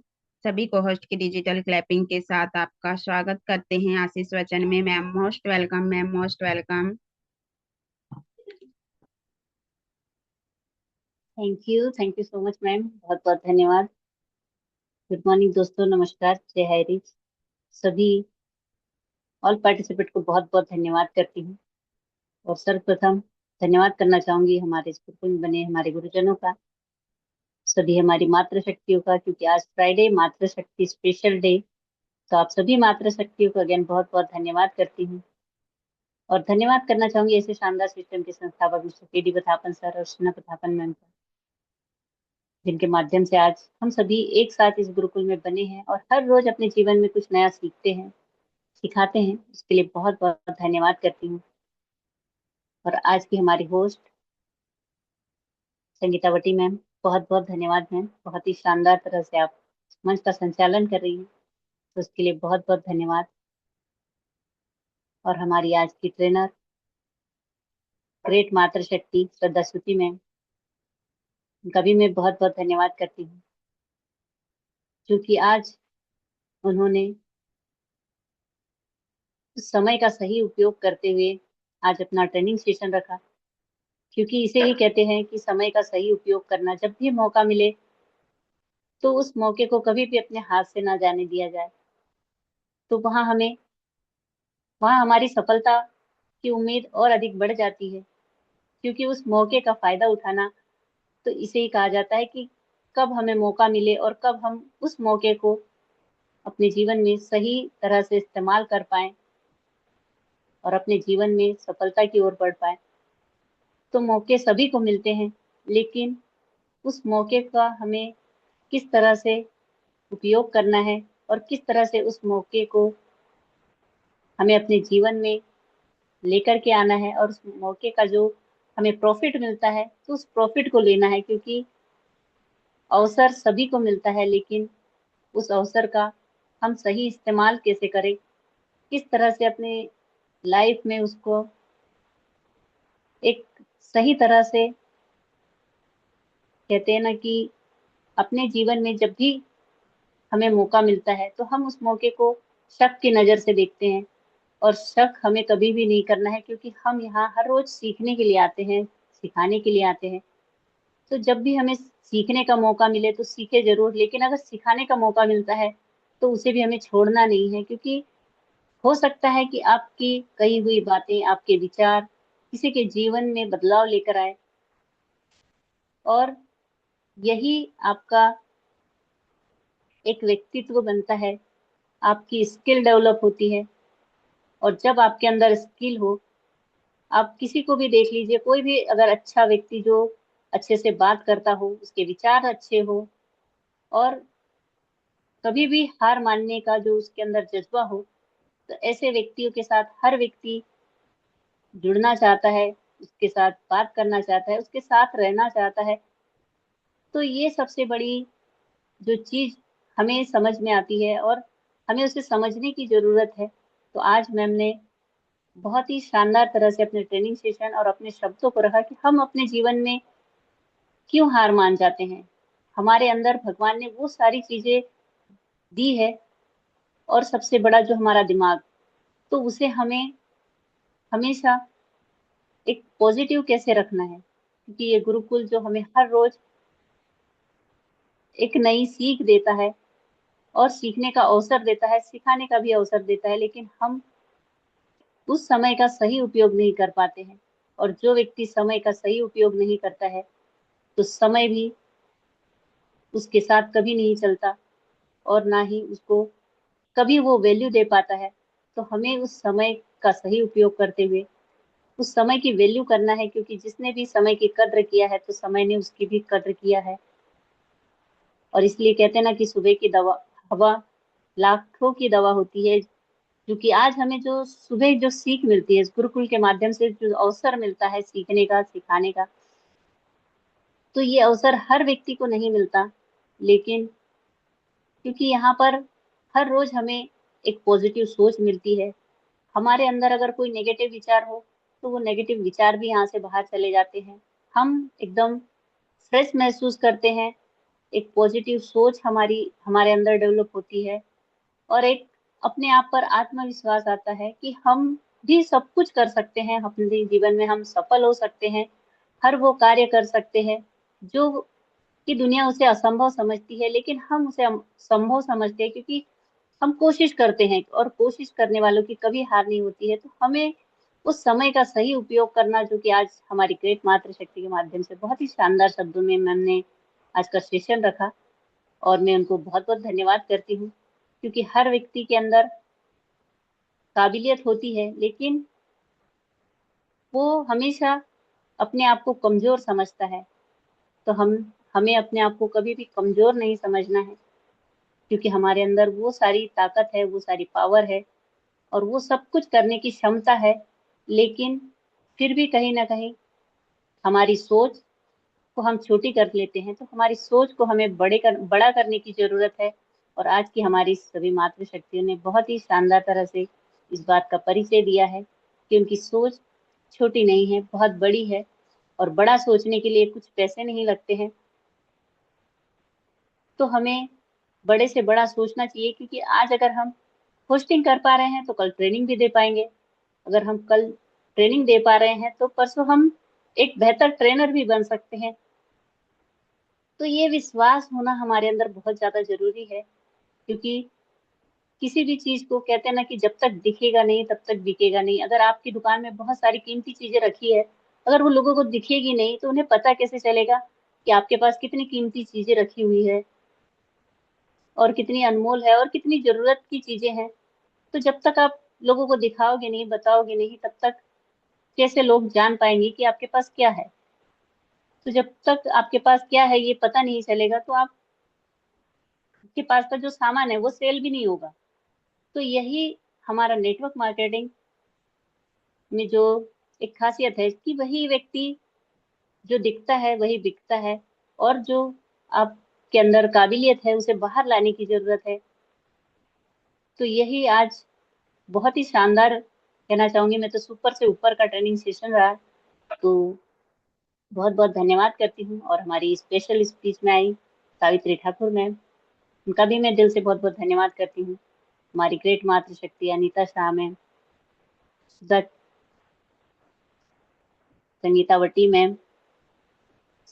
सभी को होस्ट की डिजिटल क्लैपिंग के साथ आपका स्वागत करते हैं आशीष वचन में। Ma'am most welcome, ma'am most welcome. Thank you so much ma'am, बहुत बहुत धन्यवाद। गुड मॉर्निंग दोस्तों, नमस्कार, जय हरी। सभी ऑल पार्टिसिपेंट को बहुत बहुत धन्यवाद करती हूँ। और सर्वप्रथम धन्यवाद करना चाहूंगी हमारे इस ग्रुप में बने हमारे गुरुजनों का, सभी हमारी मातृशक्तियों का, क्योंकि आज फ्राइडे मातृशक्ति स्पेशल डे, तो आप सभी मातृशक्तियों को अगेन बहुत बहुत धन्यवाद करती हूँ। और धन्यवाद करना चाहूंगी ऐसे शानदार सिस्टम के संस्थापक मिस्टर के डी प्रतापन सर और सुना प्रतापन मैम का, जिनके माध्यम से आज हम सभी एक साथ इस गुरुकुल में बने हैं और हर रोज अपने जीवन में कुछ नया सीखते हैं, सिखाते हैं। उसके लिए बहुत बहुत धन्यवाद करती हूँ। और आज की हमारी होस्ट संगीता वटी मैम, बहुत बहुत धन्यवाद मैम, बहुत ही शानदार तरह से आप मंच का संचालन कर रही हैं, तो उसके लिए बहुत बहुत धन्यवाद। और हमारी आज की ट्रेनर ग्रेट मातृशक्ति श्रद्धा श्रुति मैम, उनका भी मैं बहुत बहुत धन्यवाद करती हूँ, क्योंकि आज उन्होंने उस समय का सही उपयोग करते हुए आज अपना ट्रेनिंग सेशन रखा, क्योंकि इसे ही कहते हैं कि समय का सही उपयोग करना। जब भी मौका मिले तो उस मौके को कभी भी अपने हाथ से ना जाने दिया जाए, तो वहां हमारी सफलता की उम्मीद और अधिक बढ़ जाती है, क्योंकि उस मौके का फायदा उठाना, तो इसे ही कहा जाता है कि कब हमें मौका मिले और कब हम उस मौके को अपने जीवन में सही तरह से इस्तेमाल कर पाए और अपने जीवन में सफलता की ओर बढ़ पाए। तो मौके सभी को मिलते हैं, लेकिन उस मौके का हमें किस तरह से उपयोग करना है और किस तरह से उस मौके को हमें अपने जीवन में लेकर के आना है, और उस मौके का जो हमें प्रॉफिट मिलता है तो उस प्रॉफिट को लेना है, क्योंकि अवसर सभी को मिलता है, लेकिन उस अवसर का हम सही इस्तेमाल कैसे करें, किस तरह से अपने लाइफ में उसको एक सही तरह से, कहते हैं ना कि अपने जीवन में जब भी हमें मौका मिलता है तो हम उस मौके को शक की नजर से देखते हैं, और शक हमें कभी भी नहीं करना है, क्योंकि हम यहाँ हर रोज सीखने के लिए आते हैं, सिखाने के लिए आते हैं। तो जब भी हमें सीखने का मौका मिले तो सीखे जरूर, लेकिन अगर सिखाने का मौका मिलता है तो उसे भी हमें छोड़ना नहीं है, क्योंकि हो सकता है कि आपकी कही हुई बातें, आपके विचार किसी के जीवन में बदलाव लेकर आए, और यही आपका एक व्यक्तित्व बनता है, आपकी स्किल डेवलप होती है। और जब आपके अंदर स्किल हो, आप किसी को भी देख लीजिए, कोई भी अगर अच्छा व्यक्ति जो अच्छे से बात करता हो, उसके विचार अच्छे हो, और कभी भी हार मानने का जो उसके अंदर जज्बा हो, तो ऐसे व्यक्तियों के साथ हर व्यक्ति जुड़ना चाहता है, उसके साथ बात करना चाहता है, उसके साथ रहना चाहता है। तो ये सबसे बड़ी जो चीज हमें समझ में आती है और हमें उसे समझने की जरूरत है। तो आज मैम ने बहुत ही शानदार तरह से अपने ट्रेनिंग सेशन और अपने शब्दों को रखा कि हम अपने जीवन में क्यों हार मान जाते हैं। हमारे अंदर भगवान ने वो सारी चीजें दी है, और सबसे बड़ा जो हमारा दिमाग, तो उसे हमें हमेशा एक पॉजिटिव कैसे रखना है, क्योंकि ये गुरुकुल जो हमें हर रोज एक नई सीख देता है और सीखने का अवसर देता है, सिखाने का भी अवसर देता है, लेकिन हम उस समय का सही उपयोग नहीं कर पाते हैं। और जो व्यक्ति समय का सही उपयोग नहीं करता है, तो समय भी उसके साथ कभी नहीं चलता, और ना ही उसको कभी वो वैल्यू दे पाता है। तो हमें उस समय का सही उपयोग करते हुए उस समय की वैल्यू करना है, क्योंकि जिसने भी समय की कद्र किया है तो समय ने उसकी भी कद्र किया है। और इसलिए कहते हैं ना कि सुबह की दवा हवा लाखों की दवा होती है, क्योंकि आज हमें जो सुबह जो सीख मिलती है इस गुरुकुल के माध्यम से, जो अवसर मिलता है सीखने का, सिखाने का, तो ये अवसर हर व्यक्ति को नहीं मिलता। लेकिन क्योंकि यहाँ पर हर रोज हमें एक पॉजिटिव सोच मिलती है, हमारे अंदर अगर कोई नेगेटिव विचार हो तो वो नेगेटिव विचार भी यहाँ से बाहर चले जाते हैं, हम एकदम फ्रेश महसूस करते हैं, एक पॉजिटिव सोच हमारे अंदर डेवलप होती है, और एक अपने आप पर आत्मविश्वास आता है कि हम भी सब कुछ कर सकते हैं, अपने जीवन में हम सफल हो सकते हैं, हर वो कार्य कर सकते हैं जो कि दुनिया उसे असंभव समझती है, लेकिन हम उसे संभव समझते हैं, क्योंकि हम कोशिश करते हैं, और कोशिश करने वालों की कभी हार नहीं होती है। तो हमें उस समय का सही उपयोग करना, जो कि आज हमारी ग्रेट मातृशक्ति के माध्यम से बहुत ही शानदार शब्दों में मैम ने आज का सेशन रखा, और मैं उनको बहुत बहुत धन्यवाद करती हूँ, क्योंकि हर व्यक्ति के अंदर काबिलियत होती है, लेकिन वो हमेशा अपने आप को कमजोर समझता है। तो हमें अपने आप को कभी भी कमजोर नहीं समझना है, क्योंकि हमारे अंदर वो सारी ताकत है, वो सारी पावर है, और वो सब कुछ करने की क्षमता है। लेकिन फिर भी कहीं ना कहीं हमारी सोच को हम छोटी कर लेते हैं। तो हमारी सोच को हमें बड़ा करने की जरूरत है। और आज की हमारी सभी मातृशक्तियों ने बहुत ही शानदार तरह से इस बात का परिचय दिया है कि उनकी सोच छोटी नहीं है, बहुत बड़ी है। और बड़ा सोचने के लिए कुछ पैसे नहीं लगते हैं। तो हमें बड़े से बड़ा सोचना चाहिए, क्योंकि आज अगर हम होस्टिंग कर पा रहे हैं तो कल ट्रेनिंग भी दे पाएंगे। अगर हम कल ट्रेनिंग दे पा रहे हैं तो परसों हम एक बेहतर ट्रेनर भी बन सकते हैं। तो ये विश्वास होना हमारे अंदर बहुत ज्यादा जरूरी है, क्योंकि किसी भी चीज को कहते हैं ना कि जब तक दिखेगा नहीं तब तक बिकेगा नहीं। अगर आपकी दुकान में बहुत सारी कीमती चीजें रखी है, अगर वो लोगों को दिखेगी नहीं तो उन्हें पता कैसे चलेगा कि आपके पास कितनी कीमती चीजें रखी हुई है, और कितनी अनमोल है, और कितनी जरूरत की चीजें हैं। तो जब तक आप लोगों को दिखाओगे नहीं, बताओगे नहीं, तब तक कैसे लोग जान पाएंगे कि आपके पास क्या है। तो जब तक आपके पास क्या है ये पता नहीं चलेगा, तो आपके पास का जो सामान है वो सेल भी नहीं होगा। तो यही हमारा नेटवर्क मार्केटिंग में जो एक खासियत है कि वही व्यक्ति जो दिखता है वही बिकता है, और जो आपके अंदर काबिलियत है उसे बाहर लाने की जरूरत है। तो यही आज बहुत ही शानदार कहना चाहूंगी मैं, तो सुपर से ऊपर का ट्रेनिंग सेशन रहा। तो बहुत बहुत धन्यवाद करती हूँ। और हमारी स्पेशल स्पीच में आई सावित्री ठाकुर मैम, उनका भी मैं दिल से बहुत बहुत धन्यवाद करती हूँ। हमारी ग्रेट मातृशक्ति अनीता शाह मैम, सुधा संगीता वटी मैम,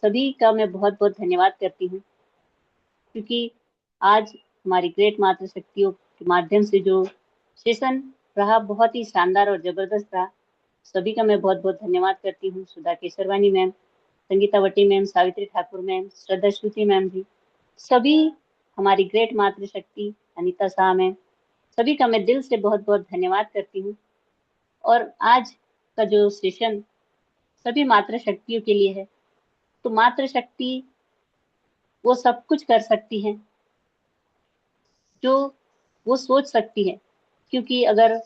सभी का मैं बहुत बहुत धन्यवाद करती हूँ, क्योंकि आज हमारी ग्रेट मातृशक्तियों के माध्यम से जो सेशन रहा बहुत ही शानदार और जबरदस्त रहा। सभी का मैं बहुत बहुत धन्यवाद करती हूँ। सुधा Kesarwani ma'am, Sangeeta Vati ma'am, Savitri Thakur ma'am, श्रद्धा श्रुति मैम जी, सभी हमारी ग्रेट मातृशक्ति अनीता शाह मैम, सभी का मैं दिल से बहुत बहुत धन्यवाद करती हूँ। और आज का जो सेशन सभी मातृशक्तियों के लिए है। तो मातृशक्ति वो सब कुछ कर सकती हैं जो वो सोच सकती है, क्योंकि अगर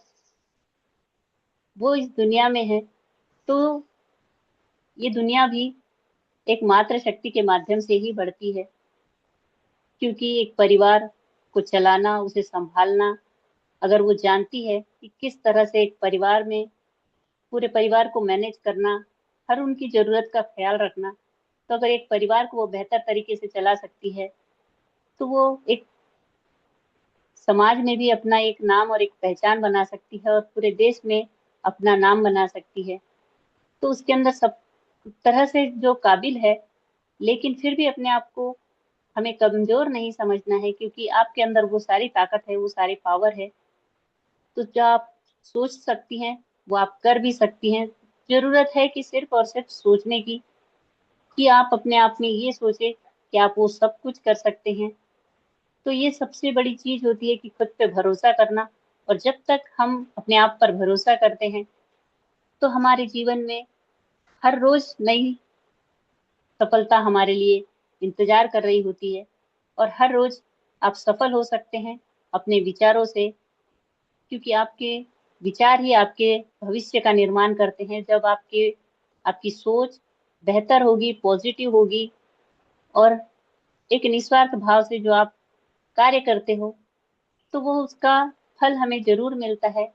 वो इस दुनिया में है तो ये दुनिया भी एक मातृशक्ति के माध्यम से ही बढ़ती है। क्योंकि एक परिवार को चलाना, उसे संभालना, अगर वो जानती है कि किस तरह से एक परिवार में पूरे परिवार को मैनेज करना, हर उनकी जरूरत का ख्याल रखना, तो अगर एक परिवार को वो बेहतर तरीके से चला सकती है, तो वो एक समाज में भी अपना एक नाम और एक पहचान बना सकती है, और पूरे देश में अपना नाम बना सकती है। तो उसके अंदर सब तरह से जो काबिल है, लेकिन फिर भी अपने आप को हमें कमजोर नहीं समझना है, क्योंकि आपके अंदर वो सारी ताकत है, वो सारी पावर है। तो जो आप सोच सकती हैं वो आप कर भी सकती हैं। जरूरत है कि सिर्फ और सिर्फ सोचने की, कि आप अपने आप में ये सोचे कि आप वो सब कुछ कर सकते हैं। तो ये सबसे बड़ी चीज होती है कि खुद पे भरोसा करना। और जब तक हम अपने आप पर भरोसा करते हैं तो हमारे जीवन में हर रोज नई सफलता हमारे लिए इंतजार कर रही होती है। और हर रोज आप सफल हो सकते हैं अपने विचारों से, क्योंकि आपके विचार ही आपके भविष्य का निर्माण करते हैं। जब आपकी सोच बेहतर होगी, पॉजिटिव होगी, और एक निस्वार्थ भाव से जो आप कार्य करते हो, तो वो उसका फल हमें जरूर मिलता है।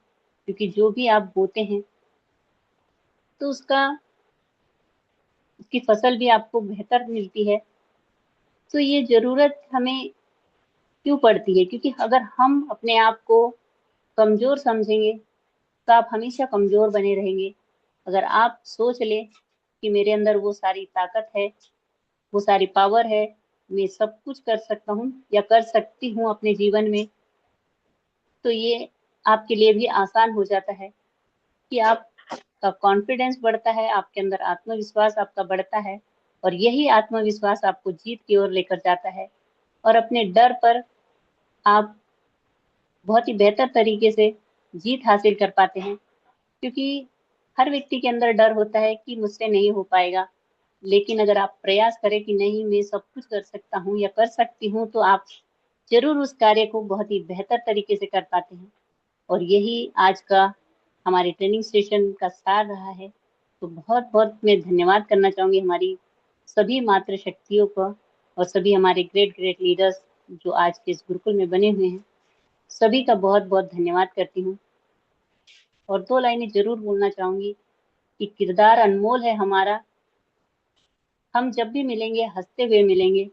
क्योंकि जो भी आप बोते हैं तो उसकी फसल भी आपको बेहतर मिलती है। तो ये जरूरत हमें क्यों पड़ती है? क्योंकि अगर हम अपने आप को कमजोर समझेंगे तो आप हमेशा कमजोर बने रहेंगे। अगर आप सोच ले कि मेरे अंदर वो सारी ताकत है, वो सारी पावर है, मैं सब कुछ कर सकता हूँ या कर सकती हूँ अपने जीवन में, तो ये आपके लिए भी आसान हो जाता है कि आपका कॉन्फिडेंस बढ़ता है, आपके अंदर आत्मविश्वास आपका बढ़ता है। और यही आत्मविश्वास आपको जीत की ओर लेकर जाता है और अपने डर पर आप बहुत ही बेहतर तरीके से जीत हासिल कर पाते हैं, क्योंकि हर व्यक्ति के अंदर डर होता है कि मुझसे नहीं हो पाएगा। लेकिन अगर आप प्रयास करें कि नहीं, मैं सब कुछ कर सकता हूँ या कर सकती हूँ, तो आप जरूर उस कार्य को बहुत ही बेहतर तरीके से कर पाते हैं। और यही आज का हमारे ट्रेनिंग सेशन का सार रहा है। तो बहुत बहुत मैं धन्यवाद करना चाहूंगी हमारी सभी मातृ शक्तियों को और सभी हमारे ग्रेट ग्रेट लीडर्स जो आज के इस गुरुकुल में बने हुए हैं, सभी का बहुत बहुत धन्यवाद करती हूँ। और 2 लाइनें जरूर बोलना चाहूंगी कि किरदार अनमोल है हमारा, हम जब भी मिलेंगे हंसते हुए मिलेंगे।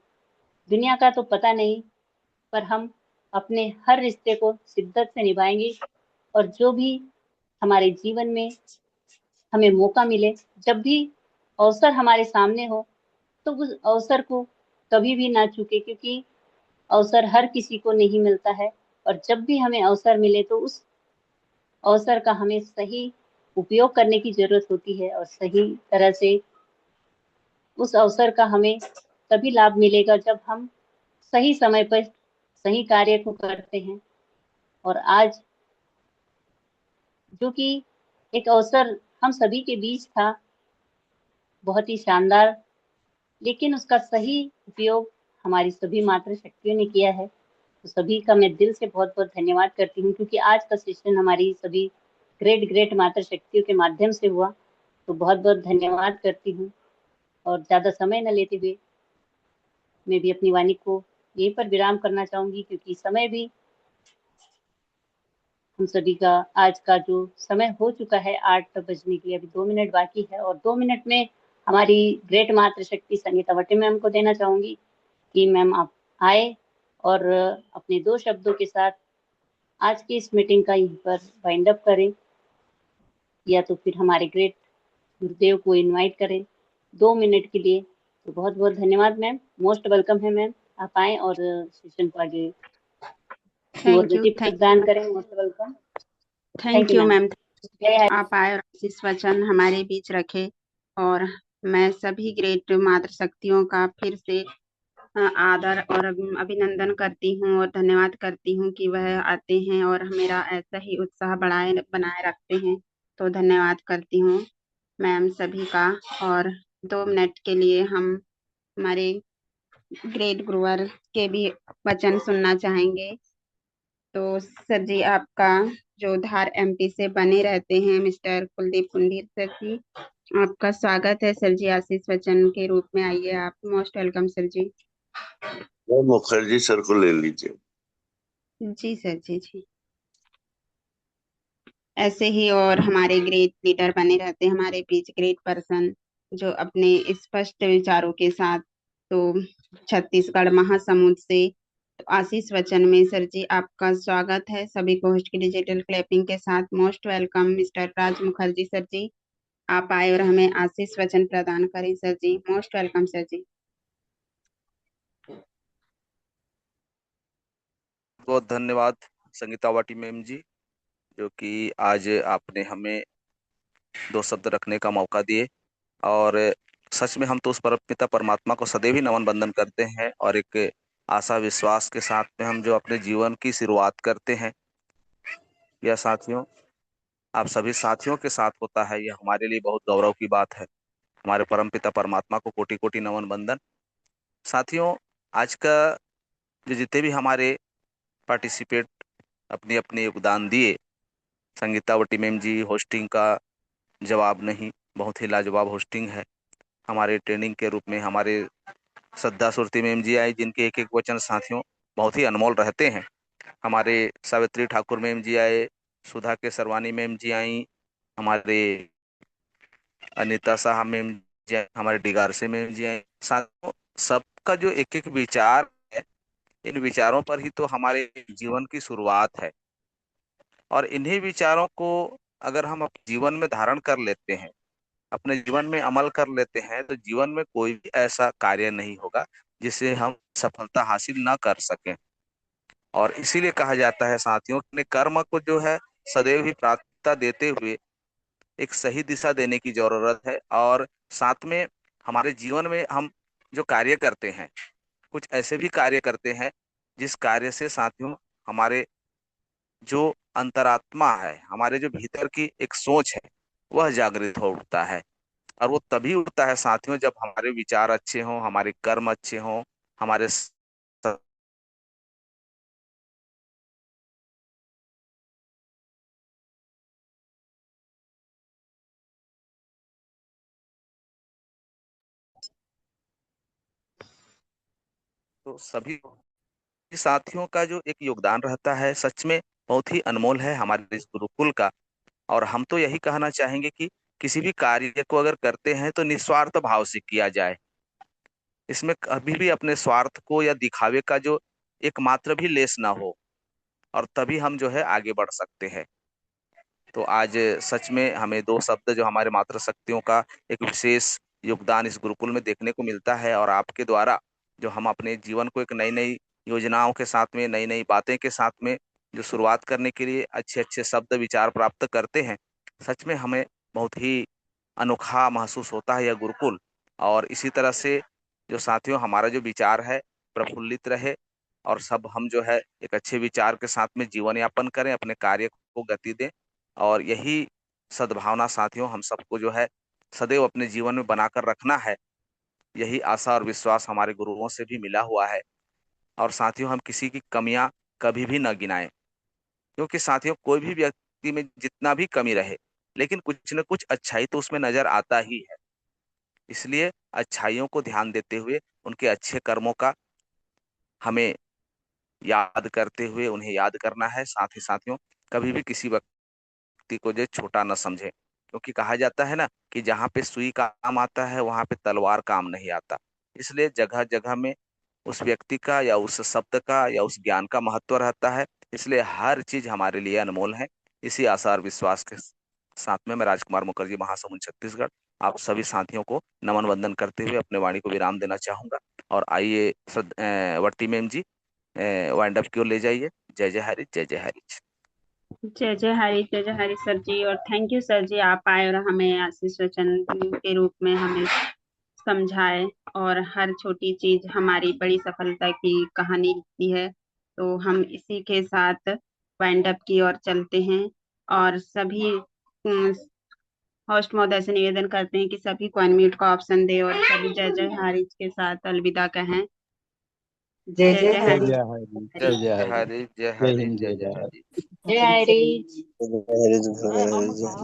दुनिया का तो पता नहीं, पर हम अपने हर रिश्ते को शिद्दत से निभाएंगे। और जो भी हमारे जीवन में हमें मौका मिले, जब भी अवसर हमारे सामने हो, तो उस अवसर को कभी भी ना चूके, क्योंकि अवसर हर किसी को नहीं मिलता है। और जब भी हमें अवसर मिले तो उस अवसर का हमें सही उपयोग करने की जरूरत होती है और सही तरह से उस अवसर का हमें तभी लाभ मिलेगा जब हम सही समय पर सही कार्य को करते हैं। और आज जो कि एक अवसर हम सभी के बीच था, बहुत ही शानदार, लेकिन उसका सही उपयोग हमारी सभी मातृ शक्तियों ने किया है। तो सभी का मैं दिल से बहुत बहुत धन्यवाद करती हूँ, क्योंकि आज का सेशन हमारी सभी ग्रेट ग्रेट मातृ शक्तियों के माध्यम से हुआ। तो बहुत बहुत धन्यवाद करती हूँ और ज्यादा समय न लेते हुए मैं भी अपनी वाणी को यहीं पर विराम करना चाहूंगी, क्योंकि समय भी हम सभी का आज का जो समय हो चुका है 8 बजने के लिए अभी 2 मिनट बाकी है। और 2 मिनट में हमारी ग्रेट मातृशक्ति संगीता वटे मैम को देना चाहूंगी कि मैम आप आए और अपने 2 शब्दों के साथ आज की इस मीटिंग का यहीं पर वाइंड अप करें, या तो फिर हमारे ग्रेट गुरुदेव को इनवाइट करें 2 मिनट के लिए। तो बहुत बहुत धन्यवाद मैम, मोस्ट वेलकम है मैम, आप आए और सेशन को आगे की ओर थैंक यू, गति प्रदान करें। Most welcome. Thank thank you you ma'am. Ma'am. जय हरि। आप आए और आशीष वचन हमारे बीच रखे। और मैं सभी ग्रेट मातृ शक्तियों का फिर से आदर और अभिनंदन करती हूँ और धन्यवाद करती हूँ कि वह आते हैं और मेरा ऐसा ही उत्साह बढ़ाए बनाए रखते हैं। तो धन्यवाद करती हूँ मैम सभी का। और 2 मिनट के लिए हम हमारे ग्रेट गुरुवर के भी वचन सुनना चाहेंगे। तो सर जी, आपका जो धार एमपी से बने रहते हैं मिस्टर कुलदीप कुंडीर सर जी, आपका स्वागत है सर जी। आशीष वचन के रूप में आइए आप। मोस्ट वेलकम सर जी। वो मुखर्जी सर को ले लीजिए। जी सर जी। जी ऐसे ही और हमारे ग्रेट लीडर बने रहते हैं हमारे बीच, ग्रेट पर्सन जो अपने स्पष्ट विचारों के साथ। तो छत्तीसगढ़ महासमुंद से तो आशीष वचन में सर जी आपका स्वागत है। सभी को होस्ट की डिजिटल क्लैपिंग के साथ मोस्ट वेलकम मिस्टर राज मुखर्जी सर जी। आप आए और हमें आशीष वचन प्रदान करें सर जी। मोस्ट वेलकम सर जी। बहुत धन्यवाद संगीता वाटी मैम जी, जो कि आज आपने हमें 2 शब्द रखने का मौका दिए। और सच में हम तो उस परमपिता परमात्मा को सदैव ही नमन बंदन करते हैं, और एक आशा विश्वास के साथ में हम जो अपने जीवन की शुरुआत करते हैं, यह साथियों आप सभी साथियों के साथ होता है। यह हमारे लिए बहुत गौरव की बात है। हमारे परमपिता परमात्मा को कोटि कोटि नमन बंदन। साथियों, आज का जो जितने भी हमारे पार्टिसिपेट अपने अपने योगदान दिए, संगीता वटी मैम जी होस्टिंग का जवाब नहीं, बहुत ही लाजवाब होस्टिंग है। हमारे ट्रेनिंग के रूप में हमारे श्रद्धा सुरती मैम जी आई, जिनके एक एक वचन साथियों बहुत ही अनमोल रहते हैं। हमारे सावित्री ठाकुर मैम जी आए, सुधा के सरवानी मैम जी आई, हमारे अनीता साहब मैम जी आए, हमारे डिगार से मैम जी आए। साथियों, सबका जो एक एक विचार है, इन विचारों पर ही तो हमारे जीवन की शुरुआत है। और इन्हीं विचारों को अगर हम अपने जीवन में धारण कर लेते हैं, अपने जीवन में अमल कर लेते हैं, तो जीवन में कोई भी ऐसा कार्य नहीं होगा जिसे हम सफलता हासिल ना कर सकें। और इसीलिए कहा जाता है साथियों, अपने कर्म को जो है सदैव ही प्राथमिकता देते हुए एक सही दिशा देने की जरूरत है। और साथ में हमारे जीवन में हम जो कार्य करते हैं, कुछ ऐसे भी कार्य करते हैं जिस कार्य से साथियों हमारे जो अंतरात्मा है, हमारे जो भीतर की एक सोच है, वह जागृत हो उठता है। और वो तभी उठता है साथियों जब हमारे विचार अच्छे हों, हमारे कर्म अच्छे हों, हमारे तो सभी साथियों का जो एक योगदान रहता है सच में बहुत ही अनमोल है हमारे इस गुरुकुल का। और हम तो यही कहना चाहेंगे कि किसी भी कार्य को अगर करते हैं तो निस्वार्थ भाव से किया जाए। इसमें कभी भी अपने स्वार्थ को या दिखावे का जो एकमात्र भी लेस ना हो, और तभी हम जो है आगे बढ़ सकते हैं। तो आज सच में हमें दो शब्द जो हमारे मातृ शक्तियों का एक विशेष योगदान इस गुरुकुल में देखने को मिलता है, और आपके द्वारा जो हम अपने जीवन को एक नई नई योजनाओं के साथ में, नई नई बातें के साथ में जो शुरुआत करने के लिए अच्छे अच्छे शब्द विचार प्राप्त करते हैं, सच में हमें बहुत ही अनोखा महसूस होता है यह गुरुकुल। और इसी तरह से जो साथियों हमारा जो विचार है प्रफुल्लित रहे, और सब हम जो है एक अच्छे विचार के साथ में जीवन यापन करें, अपने कार्य को गति दें। और यही सद्भावना साथियों हम सबको जो है सदैव अपने जीवन में बनाकर रखना है। यही आशा और विश्वास हमारे गुरुओं से भी मिला हुआ है। और साथियों हम किसी की कमियां कभी भी न गिनाएं, क्योंकि साथियों कोई भी व्यक्ति में जितना भी कमी रहे, लेकिन कुछ न कुछ अच्छाई तो उसमें नजर आता ही है। इसलिए अच्छाइयों को ध्यान देते हुए उनके अच्छे कर्मों का हमें याद करते हुए उन्हें याद करना है। साथ ही साथियों कभी भी किसी व्यक्ति को जो छोटा न समझे, क्योंकि कहा जाता है ना कि जहाँ पे सुई काम आता है वहां पे तलवार काम नहीं आता। इसलिए जगह जगह में उस व्यक्ति का या उस शब्द का या उस ज्ञान का महत्व रहता है। इसलिए हर चीज हमारे लिए अनमोल है। इसी आशा और विश्वास के साथ में मैं राजकुमार मुखर्जी, महासमुंद छत्तीसगढ़, आप सभी साथियों को नमन वंदन करते हुए अपने वाणी को विराम देना चाहूंगा। और आइए वट्टी मैम जी वाइंड अप की ओर ले जाइए। जय जय हरि, जय जय हरि। जय जय हरि, जय जय हरि सर जी। और थैंक यू सर जी, आप आए और हमें आशीष वचन के रूप में हमें समझाए। और हर छोटी चीज हमारी बड़ी सफलता की कहानी लिखती है। तो हम इसी के साथ वाइंड अप की ओर चलते हैं। और सभी होस्ट महोदय से निवेदन करते हैं कि सभी को अनम्यूट का ऑप्शन दे और सभी जय जय हरि के साथ अलविदा कहें। जय जय जय जय हरि। हरि। जय जय हरि, हरि जय जय हरि, हिंद, जय जय जय जय हरि। हरि। जय हरि। जय